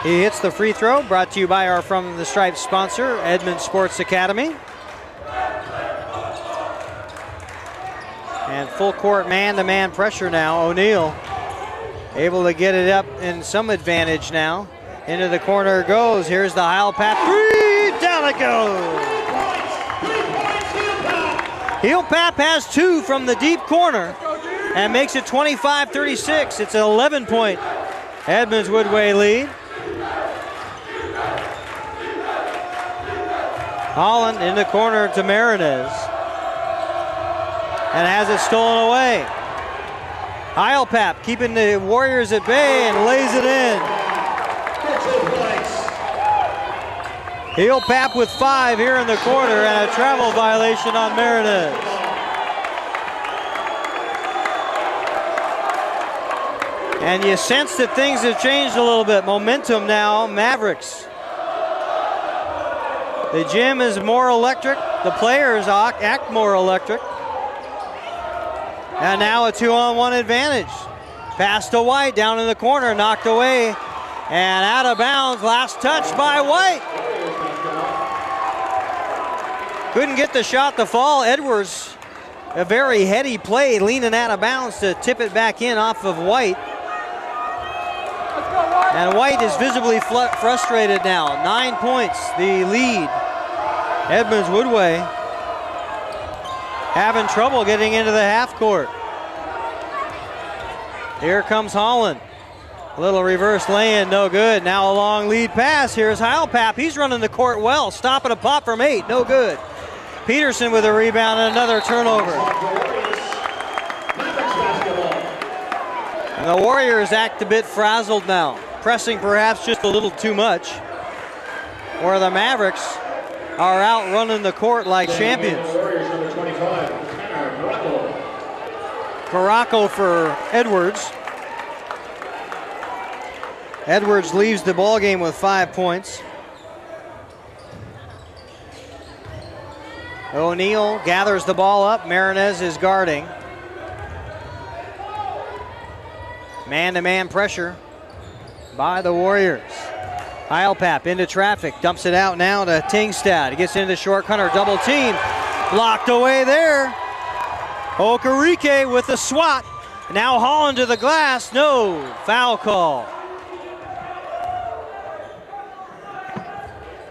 he hits the free throw, brought to you by our From the Stripes sponsor, Edmonds Sports Academy. And full court man-to-man pressure now. O'Neal able to get it up in some advantage now. Into the corner goes. Here's the Heilpap three. Down it goes. Heilpap has 2 from the deep corner and makes it 25-36. It's an 11-point Edmonds Woodway lead. Holland in the corner to Marinez. And has it stolen away. Heilpap keeping the Warriors at bay and lays it in. Heel Pap with 5 here in the quarter and a travel violation on Marinez. And you sense that things have changed a little bit. Momentum now, Mavericks. The gym is more electric. The players act more electric. And now a 2-on-1 advantage. Pass to White down in the corner, knocked away. And out of bounds, last touch by White. Couldn't get the shot to fall. Edwards, a very heady play, leaning out of bounds to tip it back in off of White. And White is visibly frustrated now. 9 points, the lead. Edmonds Woodway having trouble getting into the half court. Here comes Holland. A little reverse lay-in, no good. Now a long lead pass. Here's Heilpap. He's running the court well. Stopping a pop from 8, no good. Peterson with a rebound and another turnover. And the Warriors act a bit frazzled now. Pressing perhaps just a little too much. Where the Mavericks are out running the court like champions. Caraco for Edwards. Edwards leaves the ball game with 5 points. O'Neal gathers the ball up. Marinez is guarding. Man-to-man pressure by the Warriors. Heilpap into traffic, dumps it out now to Tingstad. He gets into the short corner, double team. Blocked away there. Okereke with the swat. Now Holland to the glass. No, foul call.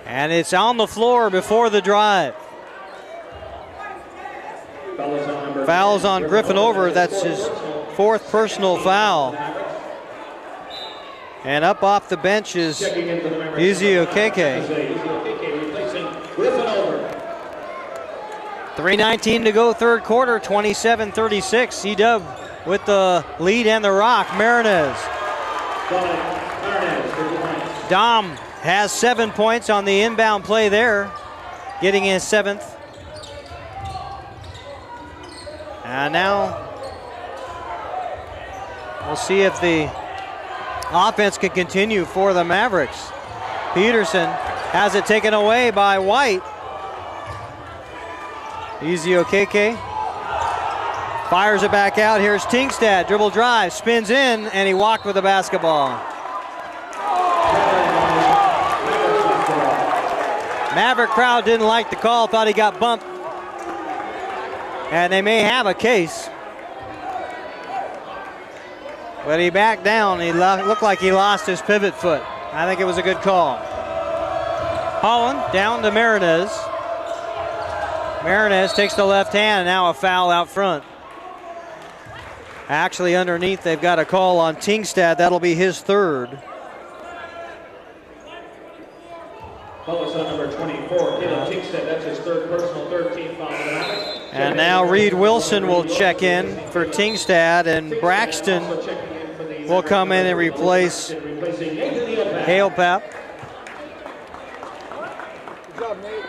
And it's on the floor before the drive. Fouls on Griffin over. That's his 4th personal foul. And up off the bench is Okereke. 3:19 to go, third quarter, 27-36. C-Dub with the lead and the rock. Marinez. Dom has 7 points on the inbound play there, getting his 7th. And now we'll see if the offense can continue for the Mavericks. Peterson has it taken away by White. Okereke fires it back out. Here's Tingstad, dribble drive, spins in, and he walked with the basketball. Maverick crowd didn't like the call, thought he got bumped. And they may have a case. But he backed down. He looked like he lost his pivot foot. I think it was a good call. Holland down to Marinez. Marinez takes the left hand, and now a foul out front. Actually, underneath, they've got a call on Tingstad. That'll be his 3rd. Foul on number 24, Tingstad. That's his 3rd personal, 13th foul. And now Reed Wilson will check in for Tingstad, and Braxton will come in and replace Heilpap. Good job, Nate.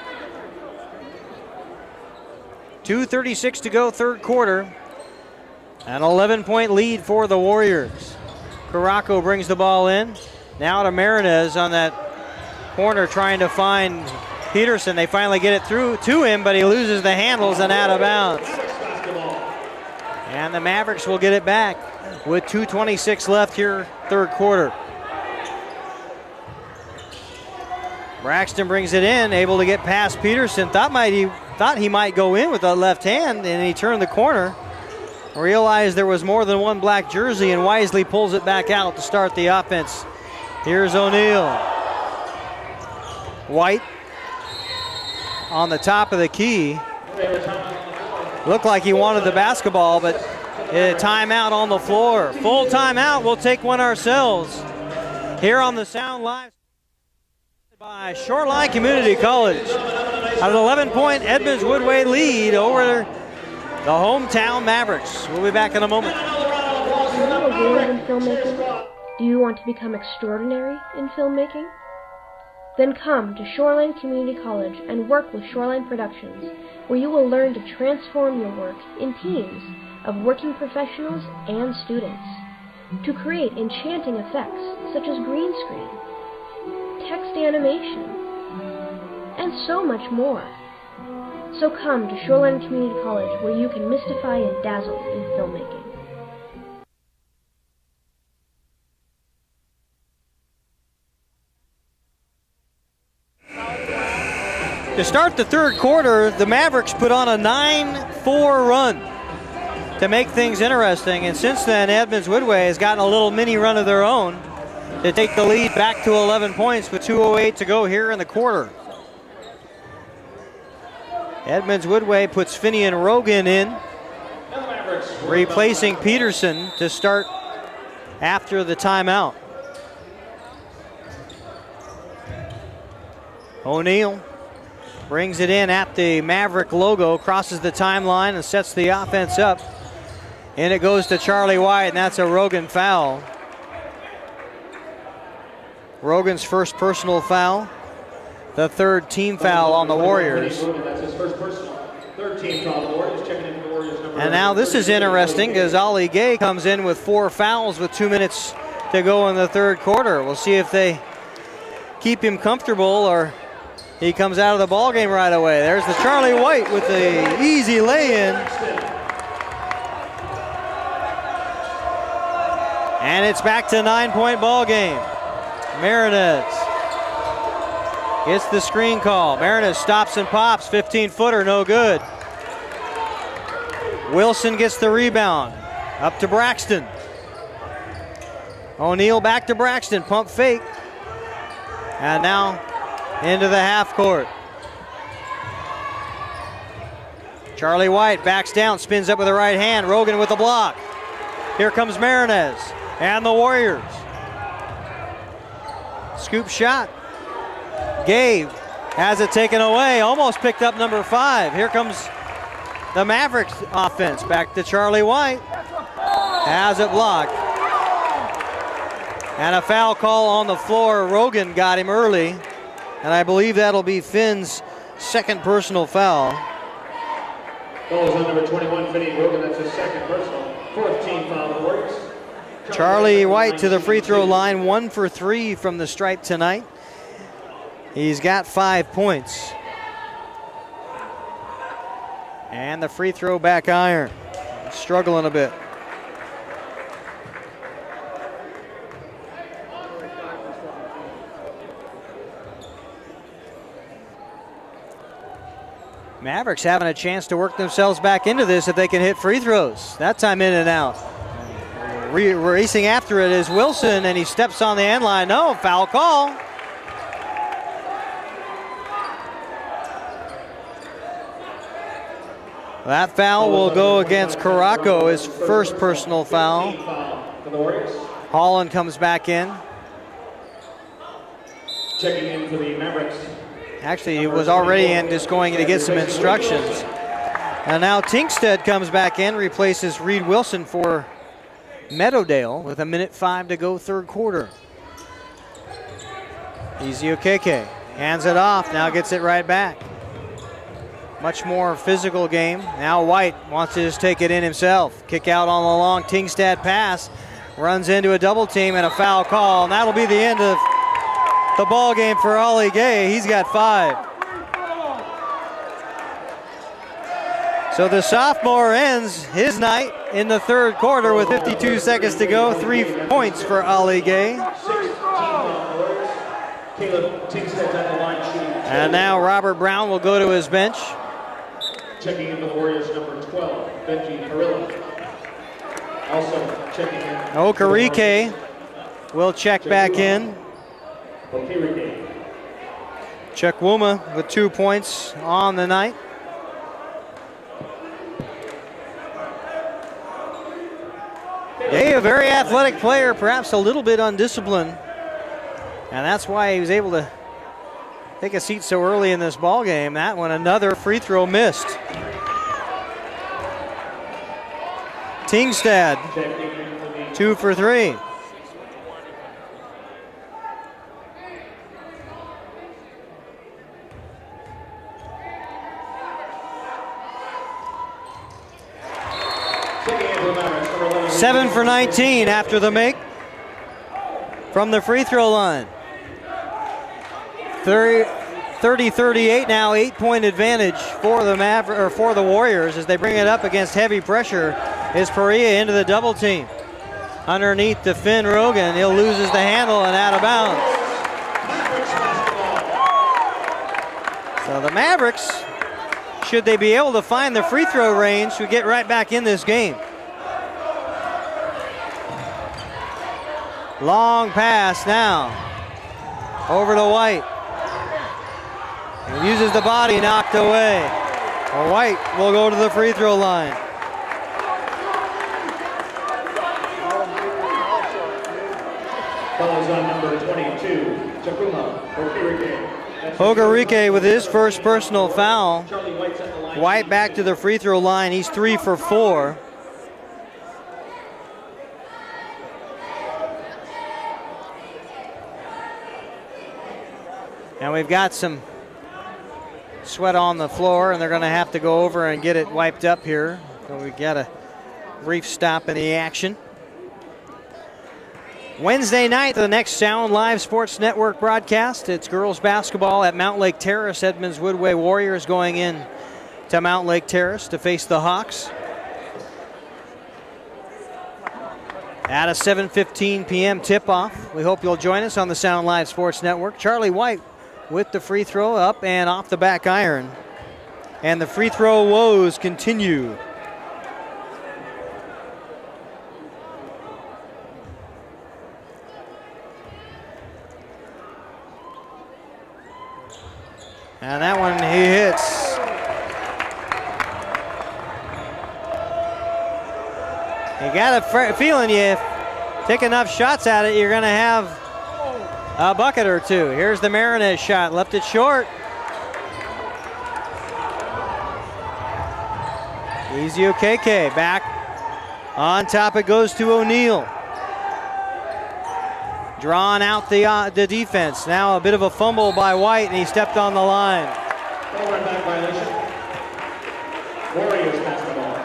2:36 to go, third quarter. An 11-point lead for the Warriors. Caraco brings the ball in. Now to Marinez on that corner trying to find Peterson. They finally get it through to him, but he loses the handles and out of bounds. And the Mavericks will get it back with 2:26 left here, third quarter. Braxton brings it in, able to get past Peterson. Thought he might go in with the left hand, and he turned the corner. Realized there was more than one black jersey and wisely pulls it back out to start the offense. Here's O'Neal. White on the top of the key. Looked like he wanted the basketball, but a timeout on the floor. Full timeout, we'll take one ourselves. Here on the Sound Live by Shoreline Community College. An 11-point Edmonds Woodway lead over the hometown Mavericks. We'll be back in a moment. Are you a winner in filmmaking? Do you want to become extraordinary in filmmaking? Then come to Shoreline Community College and work with Shoreline Productions, where you will learn to transform your work in teams of working professionals and students to create enchanting effects such as green screen, text animation, and so much more. So come to Shoreline Community College, where you can mystify and dazzle in filmmaking. To start the third quarter, the Mavericks put on a 9-4 run to make things interesting, and since then Edmonds Woodway has gotten a little mini run of their own to take the lead back to 11 points with 2:08 to go here in the quarter. Edmonds Woodway puts Finian Rogan in, replacing Peterson to start after the timeout. O'Neal brings it in at the Maverick logo, crosses the timeline and sets the offense up. And it goes to Charlie White, and that's a Rogan foul. Rogan's first personal foul, the third team foul on the Warriors. That's his first personal. Third team foul on the Warriors, checking in for the Warriors. And now this is interesting because Ali Gay comes in with 4 fouls with 2 minutes to go in the third quarter. We'll see if they keep him comfortable or he comes out of the ball game right away. There's the Charlie White with the easy lay-in. And it's back to 9-point ball game. Marinez gets the screen call. Marinez stops and pops. 15-footer, no good. Wilson gets the rebound. Up to Braxton. O'Neal back to Braxton. Pump fake. And now into the half court. Charlie White backs down, spins up with the right hand. Rogan with the block. Here comes Marinez and the Warriors. Scoop shot. Gay has it taken away. Almost picked up number 5. Here comes the Mavericks offense. Back to Charlie White. Has it blocked. And a foul call on the floor. Rogan got him early. And I believe that'll be Finn's second personal foul. Foul on number 21, Finney Rogan. That's his second personal. Fourth team foul on the Warriors. Charlie White to the free throw line, 1 for 3 from the stripe tonight. He's got 5 points. And the free throw back iron. Struggling a bit. Mavericks having a chance to work themselves back into this if they can hit free throws. That time in and out. Racing after it is Wilson, and he steps on the end line. No, foul call. That foul will go against Caraco, his first personal foul. Holland comes back in. Checking in for the Mavericks. Actually, he was already in, just going to get some instructions. And now Tinkstead comes back in, replaces Reed Wilson for Meadowdale with 1:05 to go third quarter. Easy Okeke hands it off, now gets it right back. Much more physical game. Now White wants to just take it in himself. Kick out on the long Tingstad pass. Runs into a double team and a foul call. And that'll be the end of the ball game for Ollie Gay. He's got 5. So the sophomore ends his night in the third quarter with 52 seconds to go. 3 points for Ollie Gay. And now Robert Brown will go to his bench. Checking in for the Warriors, number 12, Benji Carrillo. Also checking in. Okarike will check back in. Chukwuma with 2 points on the night. Gay, a very athletic player, perhaps a little bit undisciplined. And that's why he was able to take a seat so early in this ball game. That one, another free throw missed. Tingstad, 2 for 3. 7 for 19 after the make from the free throw line. 30-38 now, 8-point advantage for the for the Warriors as they bring it up against heavy pressure. Is Perea into the double team. Underneath to Finn Rogan, he'll loses the handle and out of bounds. So the Mavericks, should they be able to find the free throw range, should get right back in this game. Long pass now over to White. He uses the body, knocked away. White will go to the free throw line. Foul is on number 22, Takuma Okereke. Okereke with his first personal foul. Charlie White's at the line. White back to the free throw line. He's 3 for 4. And we've got some sweat on the floor, and they're going to have to go over and get it wiped up here. So we got a brief stop in the action. Wednesday night, the next Sound Live Sports Network broadcast. It's girls basketball at Mount Lake Terrace. Edmonds Woodway Warriors going in to Mount Lake Terrace to face the Hawks. At a 7:15 p.m. tip-off. We hope you'll join us on the Sound Live Sports Network. Charlie White with the free throw up and off the back iron. And the free throw woes continue. And that one he hits. You got a feeling you take enough shots at it, you're going to have a bucket or two. Here's the Marinez shot, left it short. Easy Okeke back on top. It goes to O'Neal. Drawn out the defense. Now a bit of a fumble by White, and he stepped on the line. Back violation. Warriors basketball.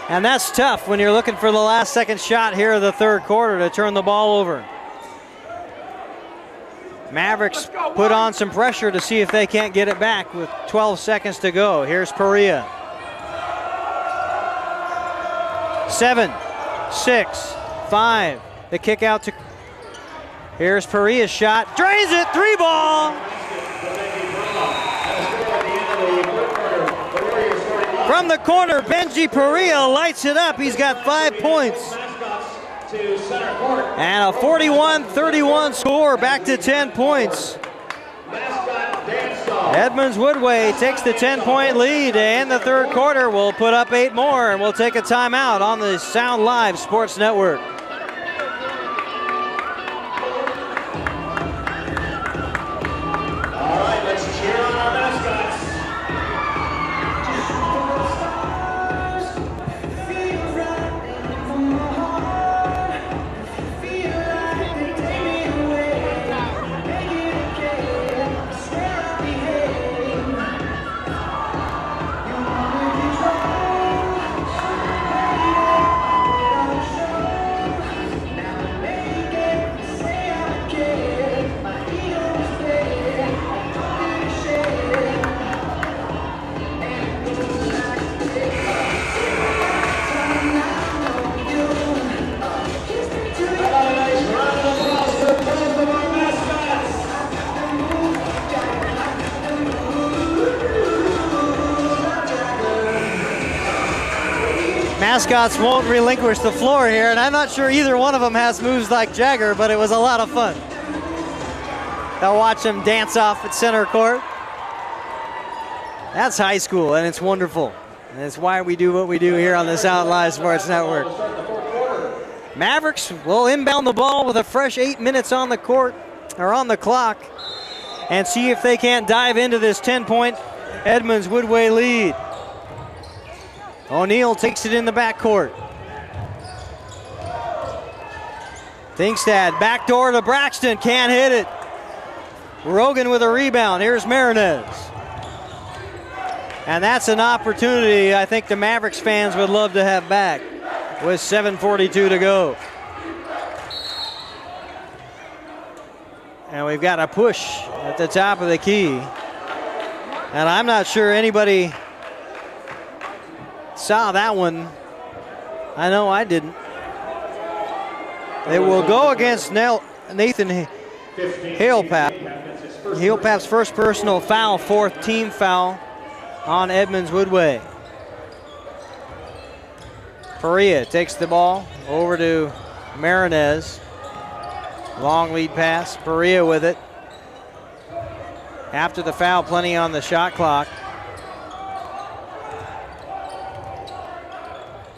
And that's tough when you're looking for the last second shot here of the third quarter to turn the ball over. Mavericks put on some pressure to see if they can't get it back with 12 seconds to go. Here's Perea. 7, 6, 5. The kick out to... Here's Perea's shot. Drains it. 3-ball. From the corner, Benji Perea lights it up. He's got 5 points. And a 41-31 score, back to 10 points. Edmonds Woodway takes the 10-point lead, and the third quarter will put up 8 more, and we'll take a timeout on the Sound Live Sports Network. Mascots won't relinquish the floor here, and I'm not sure either one of them has moves like Jagger, but it was a lot of fun. They'll watch them dance off at center court. That's high school, and it's wonderful. And it's why we do what we do here on the Sound Live Sports Network. Mavericks will inbound the ball with a fresh 8 minutes on the court, or on the clock, and see if they can't dive into this 10-point Edmonds Woodway lead. O'Neal takes it in the backcourt. Thingstad, backdoor to Braxton, can't hit it. Rogan with a rebound. Here's Marinez. And that's an opportunity I think the Mavericks fans would love to have back. with 7:42 to go. And we've got a push at the top of the key. And I'm not sure anybody saw that one. I know I didn't. It will go against Nathan Halepap. Halepap's first personal foul, fourth team foul on Edmonds Woodway. Perea takes the ball over to Marinez. Long lead pass, Perea with it. After the foul, plenty on the shot clock.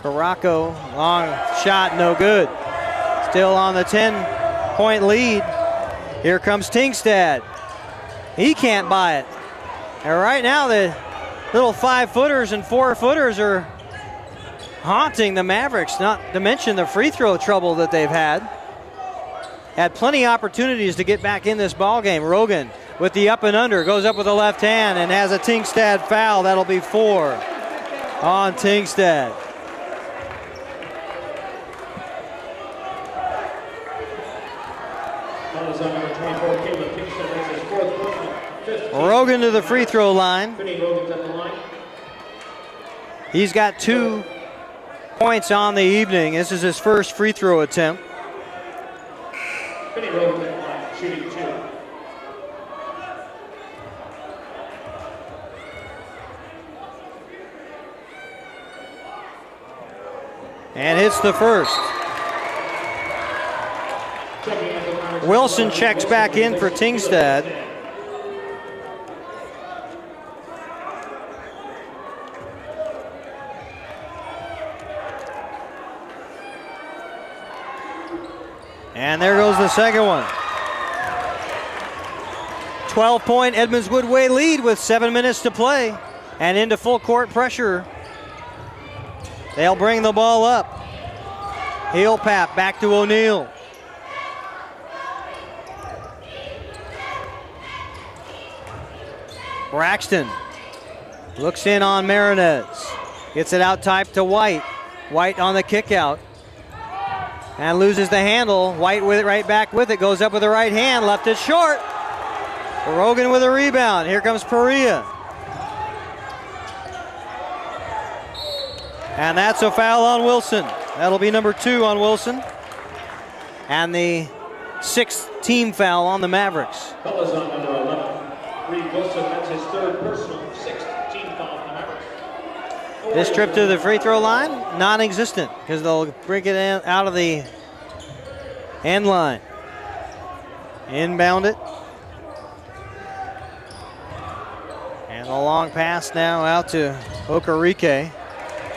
Caraco, long shot, no good. Still on the 10-point lead. Here comes Tingstad. He can't buy it. And right now the little 5-footers and 4-footers are haunting the Mavericks, not to mention the free throw trouble that they've had. Had plenty of opportunities to get back in this ball game. Rogan with the up and under, goes up with the left hand and has a Tingstad foul. That'll be 4 on Tingstad. Rogan to the free throw line. He's got 2 points on the evening. This is his first free throw attempt. Shooting 2. And hits the first. Wilson checks back in for Tingstad. And there goes the second one. 12-point Edmonds Woodway lead with 7 minutes to play. And into full court pressure. They'll bring the ball up. Halepap back to O'Neal. Braxton looks in on Marinez. Gets it out type to White. White on the kick out. And loses the handle. White with it right back with it. Goes up with the right hand. Left it short. Rogan with a rebound. Here comes Perea. And that's a foul on Wilson. That'll be number 2 on Wilson. And the 6th team foul on the Mavericks. Fellas on number 11. Reed Wilson, that's his 3rd personal, 6th team foul on the Mavericks. This trip to the free throw line, non-existent, because they'll break it in, out of the end line. Inbound it. And the long pass now out to Okereke.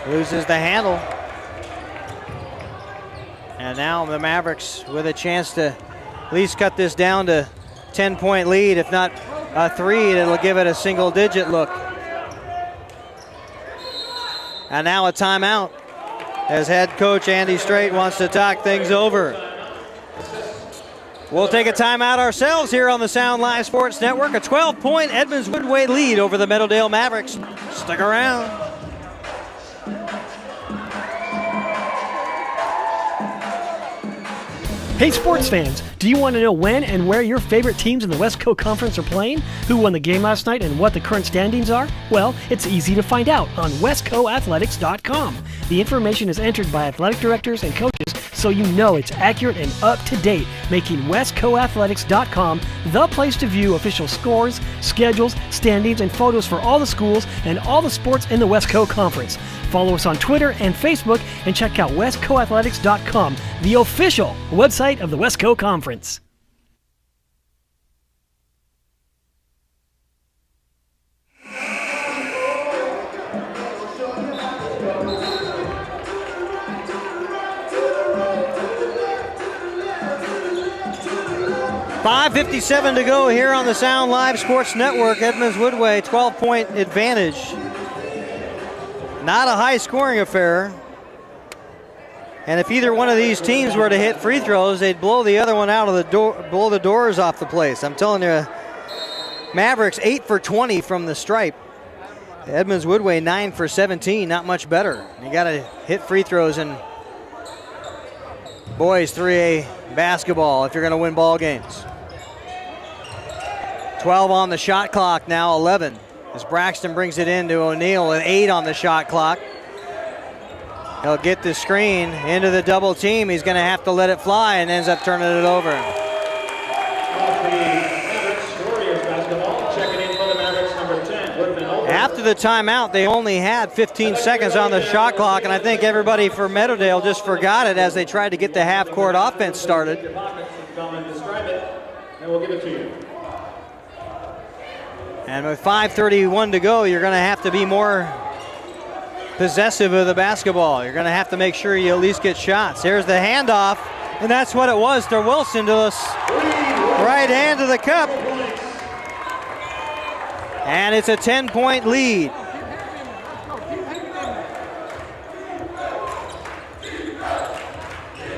Loses the handle. And now the Mavericks with a chance to at least cut this down to 10-point lead. If not a 3, it'll give it a single-digit look. And now a timeout as head coach Andy Strait wants to talk things over. We'll take a timeout ourselves here on the Sound Live Sports Network. A 12-point Edmonds Woodway lead over the Meadowdale Mavericks. Stick around. Hey sports fans, do you want to know when and where your favorite teams in the Westco Conference are playing? Who won the game last night and what the current standings are? Well, it's easy to find out on westcoathletics.com. The information is entered by athletic directors and coaches, so you know it's accurate and up to date, making westcoathletics.com the place to view official scores, schedules, standings, and photos for all the schools and all the sports in the Westco Conference. Follow us on Twitter and Facebook and check out westcoathletics.com, the official website of the Westco Conference. .557 to go here on the Sound Live Sports Network. Edmonds Woodway, 12-point advantage. Not a high-scoring affair. And if either one of these teams were to hit free throws, they'd blow the other one out of the door, blow the doors off the place. I'm telling you, Mavericks 8 for 20 from the stripe. Edmonds Woodway 9 for 17, not much better. You got to hit free throws and boys 3A basketball if you're going to win ball games. 12 on the shot clock now, 11. As Braxton brings it in to O'Neill with 8 on the shot clock. He'll get the screen into the double team. He's going to have to let it fly and ends up turning it over. After the timeout, they only had 15 seconds on the shot clock, and I think everybody for Meadowdale just forgot it as they tried to get the half-court offense started. And with 5:31 to go, you're going to have to be more possessive of the basketball. You're going to have to make sure you at least get shots. Here's the handoff, and that's what it was to Wilson, to the right hand of the cup. And it's a 10-point lead.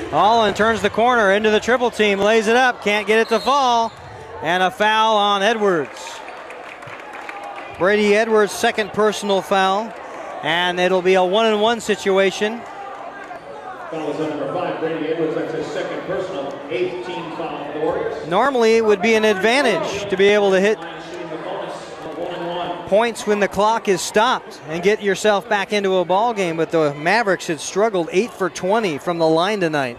Holland turns the corner into the triple team, lays it up, can't get it to fall, and a foul on Edwards. Brady Edwards' second personal foul, and it'll be a 1-and-1 situation. Foul is on number 5, Brady Edwards. That's his second personal, 8th team foul for the Warriors. Normally, it would be an advantage to be able to hit points when the clock is stopped and get yourself back into a ball game, but the Mavericks had struggled 8 for 20 from the line tonight.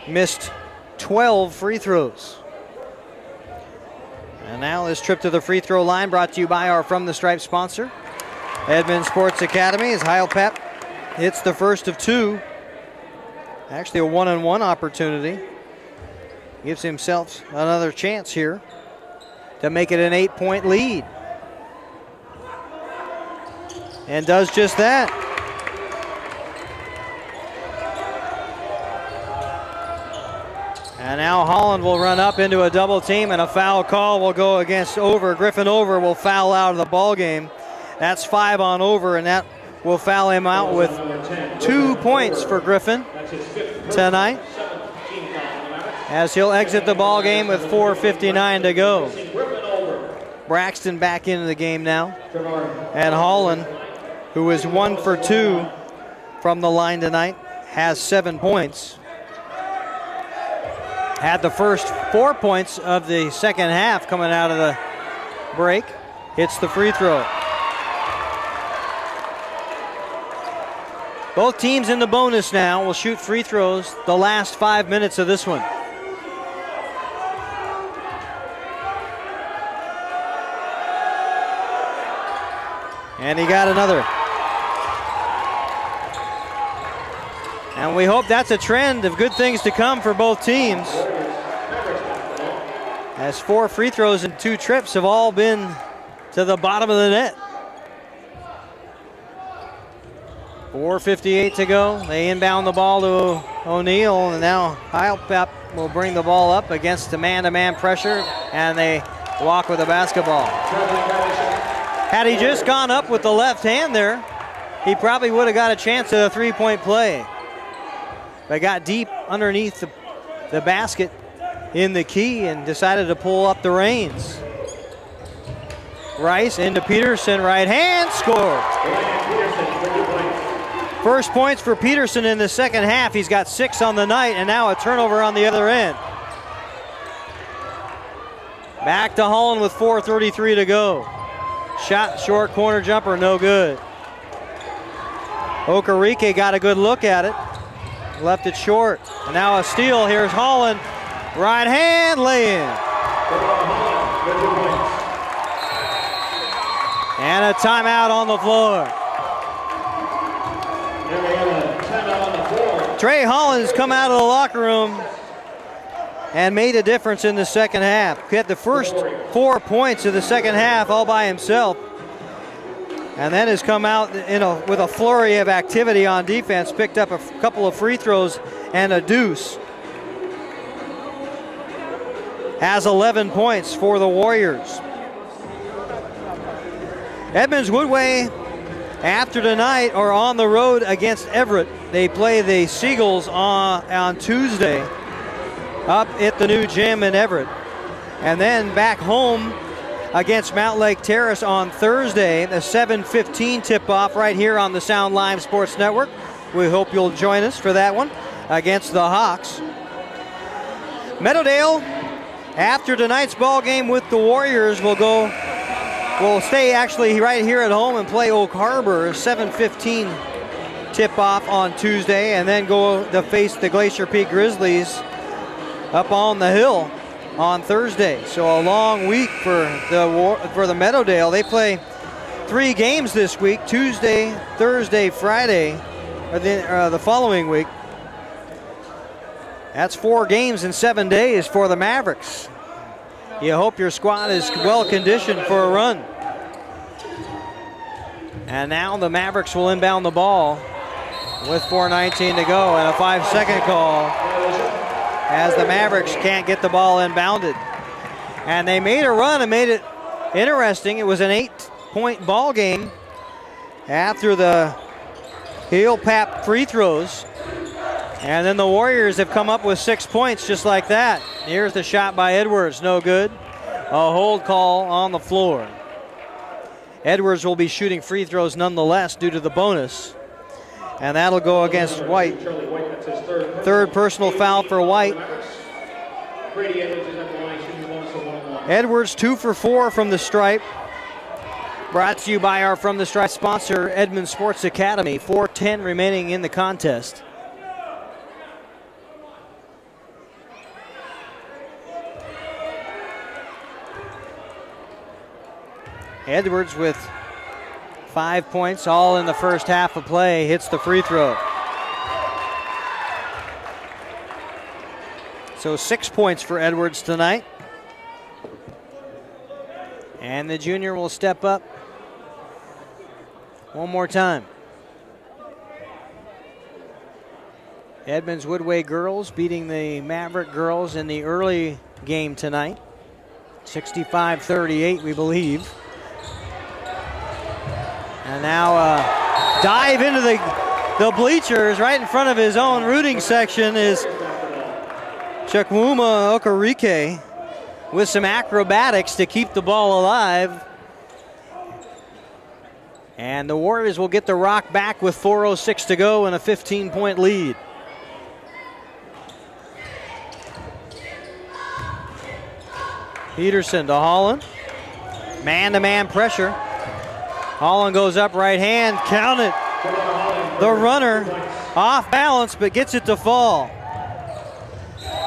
Missed 12 free throws. And now this trip to the free throw line brought to you by our From the Stripe sponsor, Edmonds Sports Academy, as Heilpep hits the first of 2. Actually a 1-on-1 opportunity. Gives himself another chance here to make it an 8-point lead. And does just that. And now Holland will run up into a double team, and a foul call will go against Over. Griffin Over will foul out of the ball game. That's 5 on Over, and that will foul him out with 2 points for Griffin tonight, as he'll exit the ball game with 4:59 to go. Braxton back into the game now, and Holland, who is 1 for 2 from the line tonight, has 7 points. Had the first 4 points of the second half coming out of the break. Hits the free throw. Both teams in the bonus now will shoot free throws the last 5 minutes of this one. And he got another. And we hope that's a trend of good things to come for both teams, as 4 free throws and 2 trips have all been to the bottom of the net. 4:58 to go. They inbound the ball to O'Neill, and now Heilpep will bring the ball up against the man-to-man pressure, and they walk with the basketball. Had he just gone up with the left hand there, he probably would have got a chance at a 3-point play. They got deep underneath the basket in the key and decided to pull up the reins. Rice into Peterson, right hand, score. First points for Peterson in the second half. He's got 6 on the night, and now a turnover on the other end. Back to Holland with 4:33 to go. Shot, short corner jumper, no good. Okereke got a good look at it. Left it short. And now a steal. Here's Holland. Right hand lay-in. And a timeout on the floor. Trey Holland's come out of the locker room and made a difference in the second half. He had the first 4 points of the second half all by himself, and then has come out with a flurry of activity on defense, picked up a couple of free throws and a deuce. Has 11 points for the Warriors. Edmonds Woodway, after tonight, are on the road against Everett. They play the Seagulls on Tuesday up at the new gym in Everett. And then back home against Mount Lake Terrace on Thursday, the 7:15 tip-off right here on the Sound Live Sports Network. We hope you'll join us for that one. against the Hawks. Meadowdale, after tonight's ball game with the Warriors, will stay actually right here at home and play Oak Harbor, 7:15 tip-off on Tuesday, and then go to face the Glacier Peak Grizzlies up on the hill on Thursday. So a long week for the Meadowdale. They play 3 games this week: Tuesday, Thursday, Friday, or the following week. That's 4 games in 7 days for the Mavericks. You hope your squad is well conditioned for a run. And now the Mavericks will inbound the ball with 4:19 to go, and a 5-second call as the Mavericks can't get the ball inbounded. And they made a run and made it interesting. It was an 8-point ball game after the heel pap free throws. And then the Warriors have come up with 6 points just like that. Here's the shot by Edwards, no good. A hold call on the floor. Edwards will be shooting free throws nonetheless due to the bonus. And that'll go against White. Third personal foul for White. Edwards 2 for 4 from the stripe. Brought to you by our From the Stripe sponsor, Edmonds Sports Academy. 4:10 remaining in the contest. Edwards with 5 points, all in the first half of play, hits the free throw. So 6 points for Edwards tonight. And the junior will step up one more time. Edmonds Woodway girls beating the Maverick girls in the early game tonight. 65-38, we believe. And now dive into the bleachers right in front of his own rooting section is Chukwuma Okereke with some acrobatics to keep the ball alive. And the Warriors will get the rock back with 4:06 to go and a 15-point lead. Peterson to Holland. Man-to-man pressure. Holland goes up right hand, count it. The runner off balance but gets it to fall.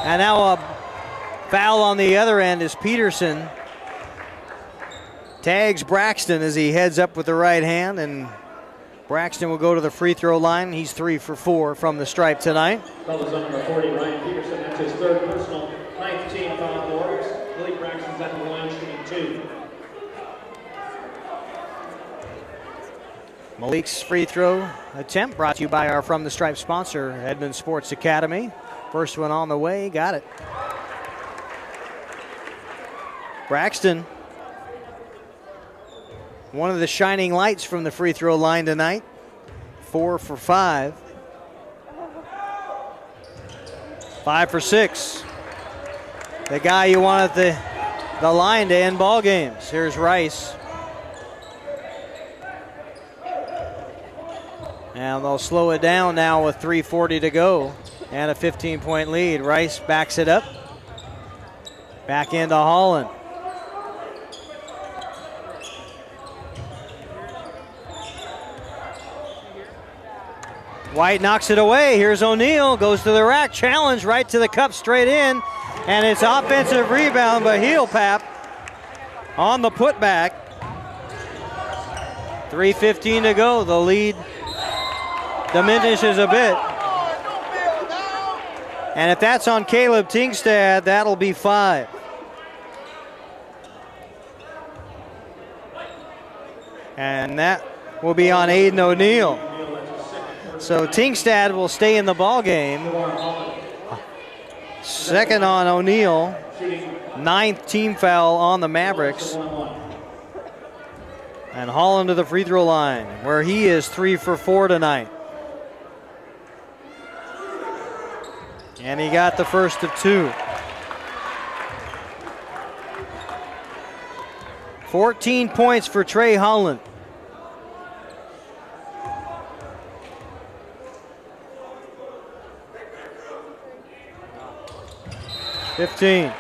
And now a foul on the other end is Peterson. Tags Braxton as he heads up with the right hand, and Braxton will go to the free throw line. He's 3 for 4 from the stripe tonight. Fellas on number 40, Ryan Peterson, that's his 3rd personal, 9th team foul for Warriors. Billy Braxton's at the line shooting 2. Malik's free throw attempt brought to you by our From the Stripe sponsor, Edmonds Sports Academy. First one on the way, got it. Braxton, one of the shining lights from the free throw line tonight. 4 for 5. 5 for 6. The guy you want at the line to end ball games. Here's Rice. And they'll slow it down now with 3:40 to go and a 15-point lead. Rice backs it up. Back into Holland. White knocks it away. Here's O'Neal, goes to the rack, challenge right to the cup, straight in. And it's offensive rebound by heel pap on the putback. 3:15 to go. The lead diminishes a bit. And if that's on Caleb Tingstad, that'll be 5. And that will be on Aiden O'Neal. So Tingstad will stay in the ball game. Second on O'Neal. 9th team foul on the Mavericks. And Holland to the free throw line, where he is 3 for 4 tonight. And he got the first of 2. 14 points for Trey Holland. 15.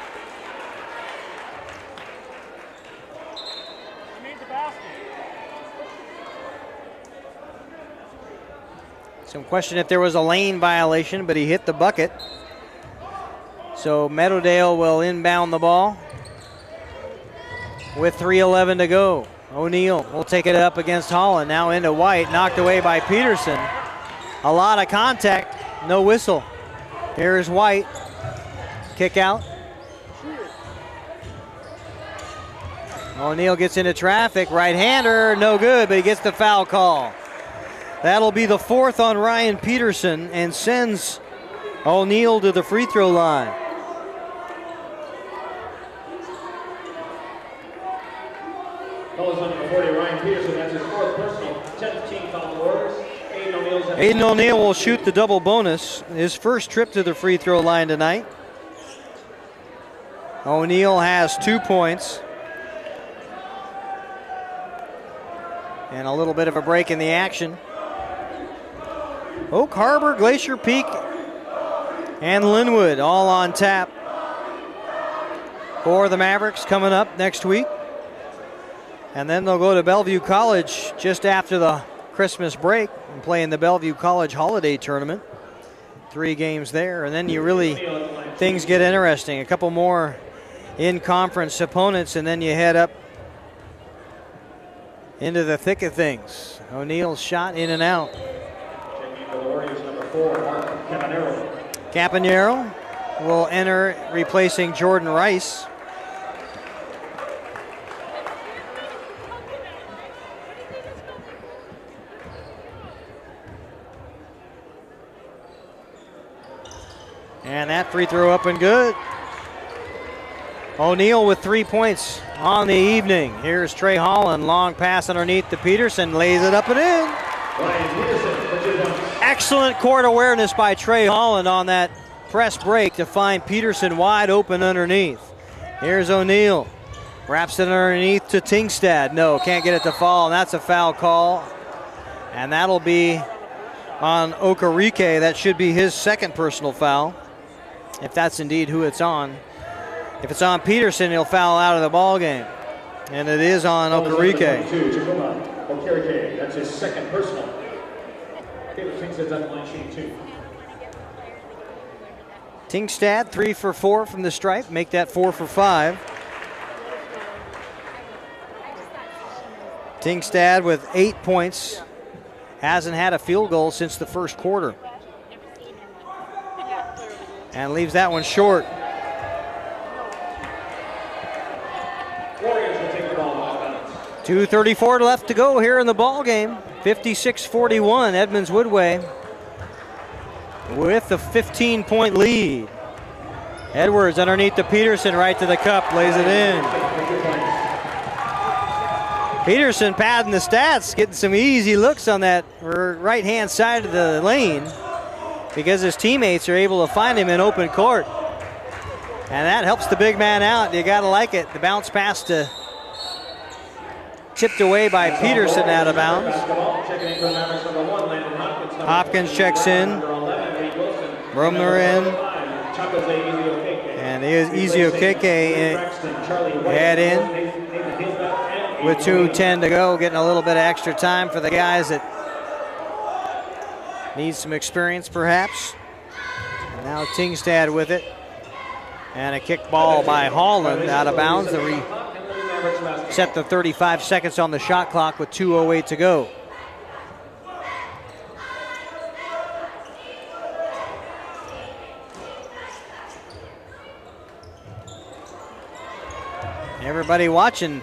Some question if there was a lane violation, but he hit the bucket. So Meadowdale will inbound the ball with 3:11 to go. O'Neal will take it up against Holland. Now into White, knocked away by Peterson. A lot of contact, no whistle. Here's White. Kick out. O'Neal gets into traffic. Right-hander, no good, but he gets the foul call. That'll be the 4th on Ryan Peterson and sends O'Neal to the free throw line. Calls on number 40, Ryan Peterson. That's his 4th personal. 10th team foul on the Warriors. Aiden O'Neal will shoot the double bonus. His first trip to the free throw line tonight. O'Neal has 2 points. And a little bit of a break in the action. Oak Harbor, Glacier Peak, and Linwood all on tap for the Mavericks coming up next week. And then they'll go to Bellevue College just after the Christmas break and play in the Bellevue College Holiday Tournament. 3 games there, and then things get interesting. A couple more in-conference opponents, and then you head up into the thick of things. O'Neal's shot in and out. For the Warriors, number 4, Mark Campanero will enter, replacing Jordan Rice. And that free throw up and good. O'Neal with 3 points on the evening. Here's Trey Holland, long pass underneath to Peterson, lays it up and in. Excellent court awareness by Trey Holland on that press break to find Peterson wide open underneath. Here's O'Neal, wraps it underneath to Tingstad. No, can't get it to fall, and that's a foul call. And that'll be on Okereke. That should be his 2nd personal foul, if that's indeed who it's on. If it's on Peterson, he'll foul out of the ball game. And it is on Okereke. Okereke, that's his 2nd personal. Caleb Tingstad's on the line shooting 2. Tingstad 3 for 4 from the stripe, make that 4 for 5. Tingstad with 8 points, hasn't had a field goal since the first quarter. And leaves that one short. Warriors will take the ball off balance. 2:34 left to go here in the ball game. 56-41, Edmonds Woodway with a 15-point lead. Edwards underneath to Peterson, right to the cup, lays it in. Peterson padding the stats, getting some easy looks on that right-hand side of the lane because his teammates are able to find him in open court. And that helps the big man out. You got to like it. The bounce pass tipped away by Peterson out of bounds. Hopkins checks in. Brumner in. And Ezio Keke head in with 2:10 to go, getting a little bit of extra time for the guys that need some experience perhaps. And now Tingstad with it. And a kick ball by Holland out of bounds. Set the 35 seconds on the shot clock with 2:08 to go. Everybody watching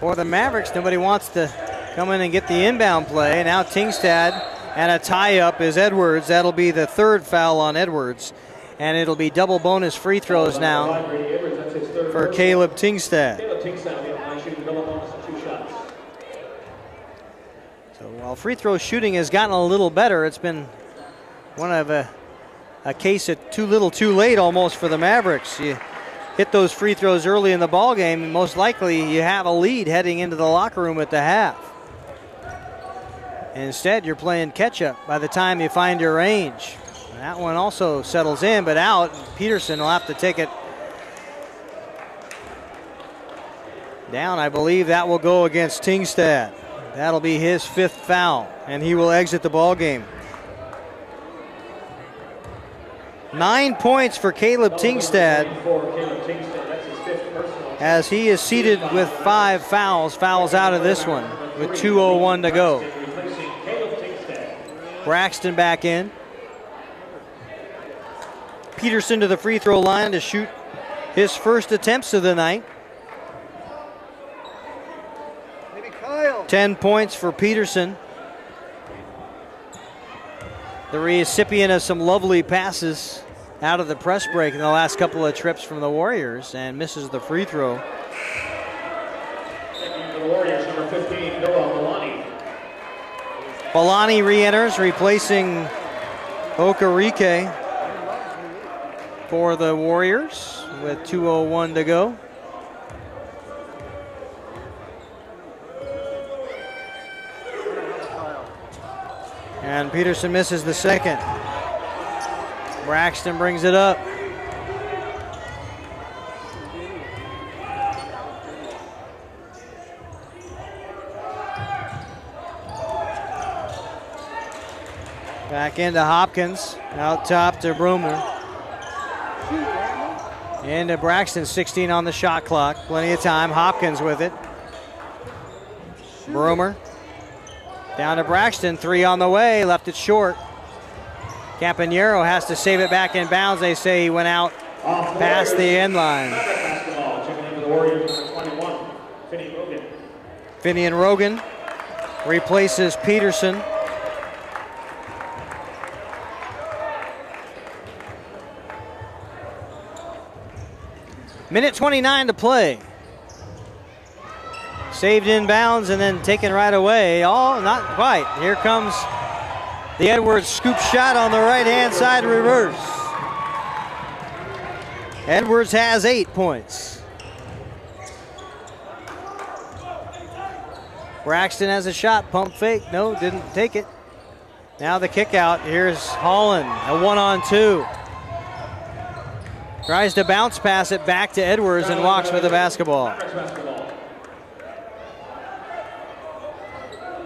for the Mavericks. Nobody wants to come in and get the inbound play. Now Tingstad, and a tie-up is Edwards. That'll be the 3rd foul on Edwards. And it'll be double bonus free throws now for Caleb Tingstad. So while free throw shooting has gotten a little better, it's been one of a case of too little too late almost for the Mavericks. You hit those free throws early in the ball game, and most likely you have a lead heading into the locker room at the half. Instead, you're playing catch-up by the time you find your range. That one also settles in, but out. Peterson will have to take it Down, I believe that will go against Tingstad. That'll be his 5th foul, and he will exit the ball game. 9 points for Caleb Tingstad, as he is seated with 5 fouls. Fouls out of this one with 2:01 to go. Braxton back in. Peterson to the free throw line to shoot his first attempts of the night. 10 points for Peterson. The recipient of some lovely passes out of the press break in the last couple of trips from the Warriors, and misses the free throw. The Warriors, number 15, Noah Malani. Balani re-enters, replacing Okereke for the Warriors with 2:01 to go. And Peterson misses the second. Braxton brings it up. Back into Hopkins. Out top to Broomer. Into Braxton, 16 on the shot clock. Plenty of time. Hopkins with it. Broomer. Down to Braxton, 3 on the way, left it short. Campanero has to save it back in bounds. They say he went out past the end line. Finian Rogan replaces Peterson. Minute 29 to play. Saved in bounds and then taken right away. Oh, not quite. Here comes the Edwards scoop shot on the right-hand side reverse. Edwards has 8 points. Braxton has a shot. Pump fake. No, didn't take it. Now the kick out. Here's Holland. A 1-on-2. Tries to bounce pass it back to Edwards and walks with the basketball.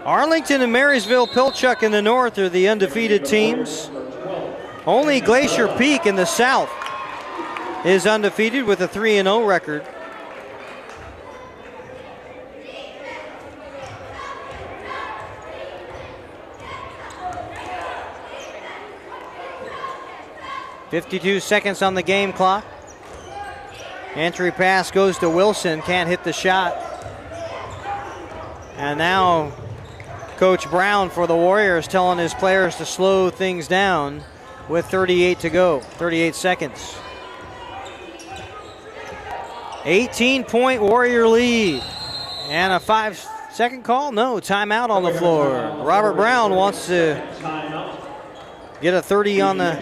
Arlington and Marysville Pilchuck in the north are the undefeated teams. Only Glacier Peak in the south is undefeated with a 3-0 record. .52 seconds on the game clock. Entry pass goes to Wilson, can't hit the shot. And now Coach Brown for the Warriors telling his players to slow things down with 38 to go, 38 seconds. 18-point Warrior lead. And a 5-second call? No, timeout on the floor. Robert Brown wants to get a 30 on the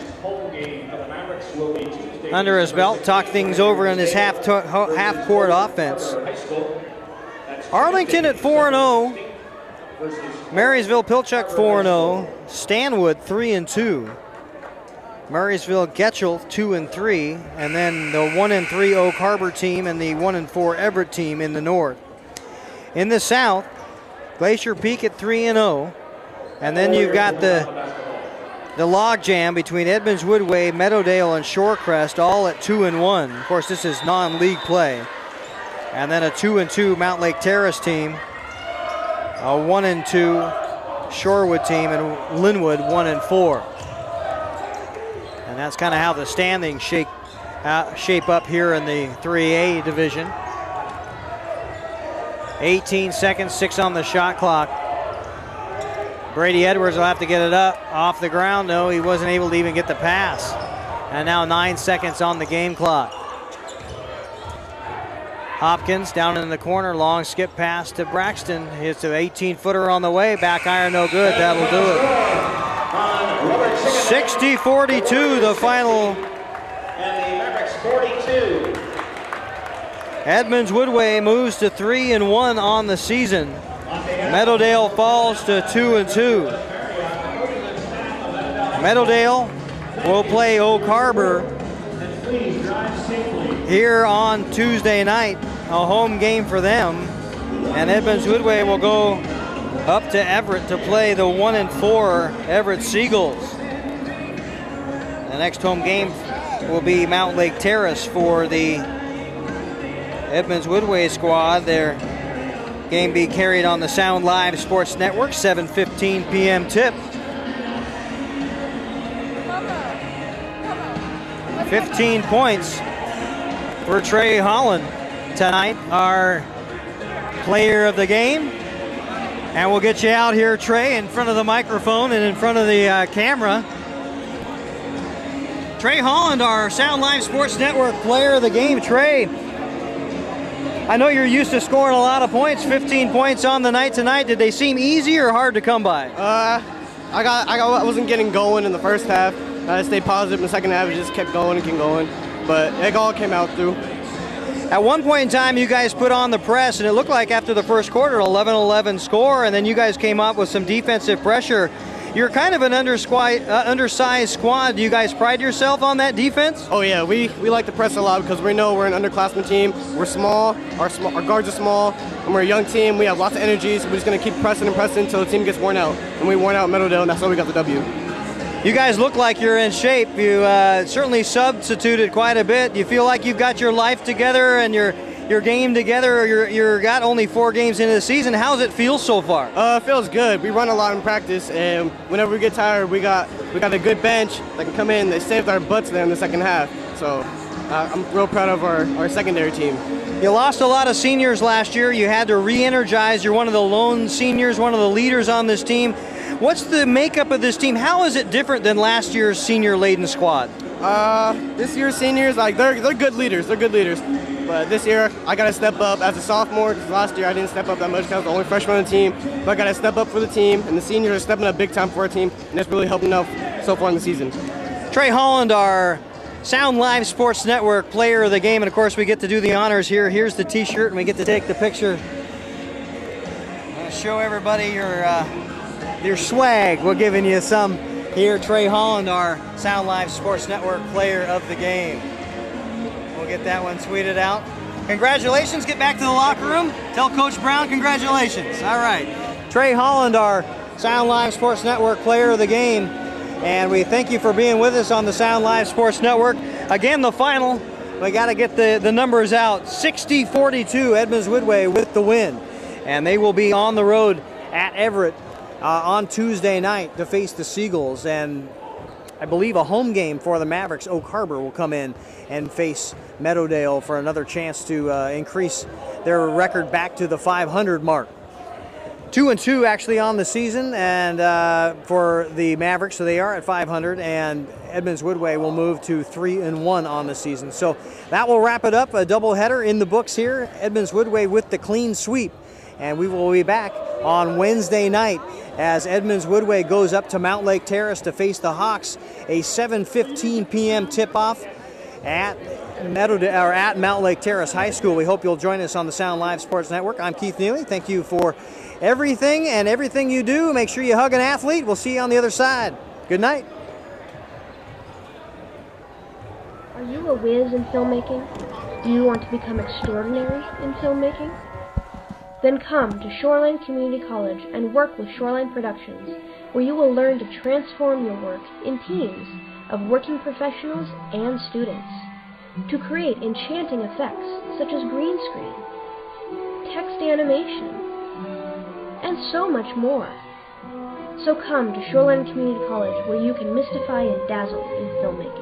under his belt, talk things over in his half-court offense. Arlington at 4-0. Marysville Pilchuck 4-0. Stanwood 3-2. Marysville Getchell 2-3. And then the 1-3 Oak Harbor team and the 1-4 Everett team in the north. In the south, Glacier Peak at 3-0. And then you've got the logjam between Edmonds Woodway, Meadowdale, and Shorecrest, all at 2-1. Of course, this is non-league play. And then a 2-2 Mount Lake Terrace team, a 1-2 Shorewood team, and Linwood 1-4. And that's kind of how the standings shape up here in the 3A division. 18 seconds, 6 on the shot clock. Brady Edwards will have to get it up off the ground. No, he wasn't able to even get the pass. And now 9 seconds on the game clock. Hopkins down in the corner, long skip pass to Braxton. Hits an 18-footer on the way, back iron no good, that'll do it. 60-42 the final. And the Mavericks 42. Edmonds Woodway moves to 3-1 on the season. Meadowdale falls to 2-2. Meadowdale will play Oak Harbor here on Tuesday night a home game for them. And Edmonds Woodway will go up to Everett to play the 1-4 Everett Seagulls. The next home game will be Mount Lake Terrace for the Edmonds Woodway squad. Their game be carried on the Sound Live Sports Network, 7:15 p.m. tip. 15 points for Trey Holland tonight, our player of the game. And we'll get you out here, Trey, in front of the microphone and in front of the camera. Trey Holland, our Sound Live Sports Network player of the game. Trey, I know you're used to scoring a lot of points, 15 points on the night tonight. Did they seem easy or hard to come by? I wasn't getting going in the first half. I stayed positive in the second half. It just kept going and kept going. But it all came out through. At one point in time, you guys put on the press, and it looked like after the first quarter, 11-11 score, and then you guys came up with some defensive pressure. You're kind of an undersized squad. Do you guys pride yourself on that defense? Oh, yeah. We like to press a lot because we know we're an underclassmen team. We're small. Our guards are small, and we're a young team. We have lots of energy, so we're just going to keep pressing and pressing until the team gets worn out. And we worn out Meadowdale, and that's why we got the W. You guys look like you're in shape. You certainly substituted quite a bit. You feel like you've got your life together and your game together. You're got only 4 games into the season. How's it feel so far? It feels good. We run a lot in practice, and whenever we get tired, we got a good bench that can come in. They saved our butts there in the second half. So I'm real proud of our secondary team. You lost a lot of seniors last year. You had to re-energize. You're one of the lone seniors, one of the leaders on this team. What's the makeup of this team? How is it different than last year's senior-laden squad? This year's seniors, they're good leaders. They're good leaders. But this year, I got to step up as a sophomore, because last year I didn't step up that much because I was the only freshman on the team. But I got to step up for the team, and the seniors are stepping up big time for our team, and that's really helping out so far in the season. Trey Holland, our Sound Live Sports Network player of the game, and of course we get to do the honors here. Here's the t-shirt, and we get to take the picture. I'm going to show everybody your swag. We're giving you some here. Trey Holland, our Sound Live Sports Network player of the game. We'll get that one tweeted out. Congratulations. Get back to the locker room. Tell Coach Brown congratulations. All right. Trey Holland, our Sound Live Sports Network player of the game. And we thank you for being with us on the Sound Live Sports Network. Again, the final. We got to get the numbers out. 60-42, Edmonds Woodway with the win. And they will be on the road at Everett on Tuesday night to face the Seagulls. And I believe a home game for the Mavericks. Oak Harbor will come in and face Meadowdale for another chance to increase their record back to the 500 mark. 2-2 actually on the season, and for the Mavericks, so they are at 500, and Edmonds Woodway will move to 3-1 on the season. So that will wrap it up. A doubleheader in the books here. Edmonds Woodway with the clean sweep, and we will be back on Wednesday night as Edmonds Woodway goes up to Mount Lake Terrace to face the Hawks. A 7:15 p.m. tip-off at Mount Lake Terrace High School. We hope you'll join us on the Sound Live Sports Network. I'm Keith Neely. Thank you for everything and everything you do. Make sure you hug an athlete. We'll see you on the other side. Good night. Are you a whiz in filmmaking? Do you want to become extraordinary in filmmaking? Then come to Shoreline Community College and work with Shoreline Productions, where you will learn to transform your work in teams of working professionals and students to create enchanting effects such as green screen, text animation, and so much more. So come to Shoreline Community College, where you can mystify and dazzle in filmmaking.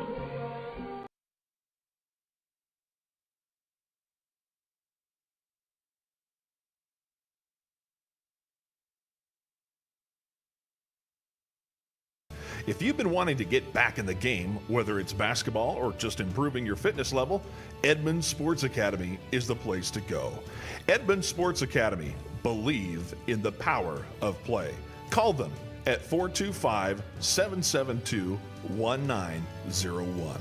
If you've been wanting to get back in the game, whether it's basketball or just improving your fitness level, Edmonds Sports Academy is the place to go. Edmonds Sports Academy, believe in the power of play. Call them at 425-772-1901.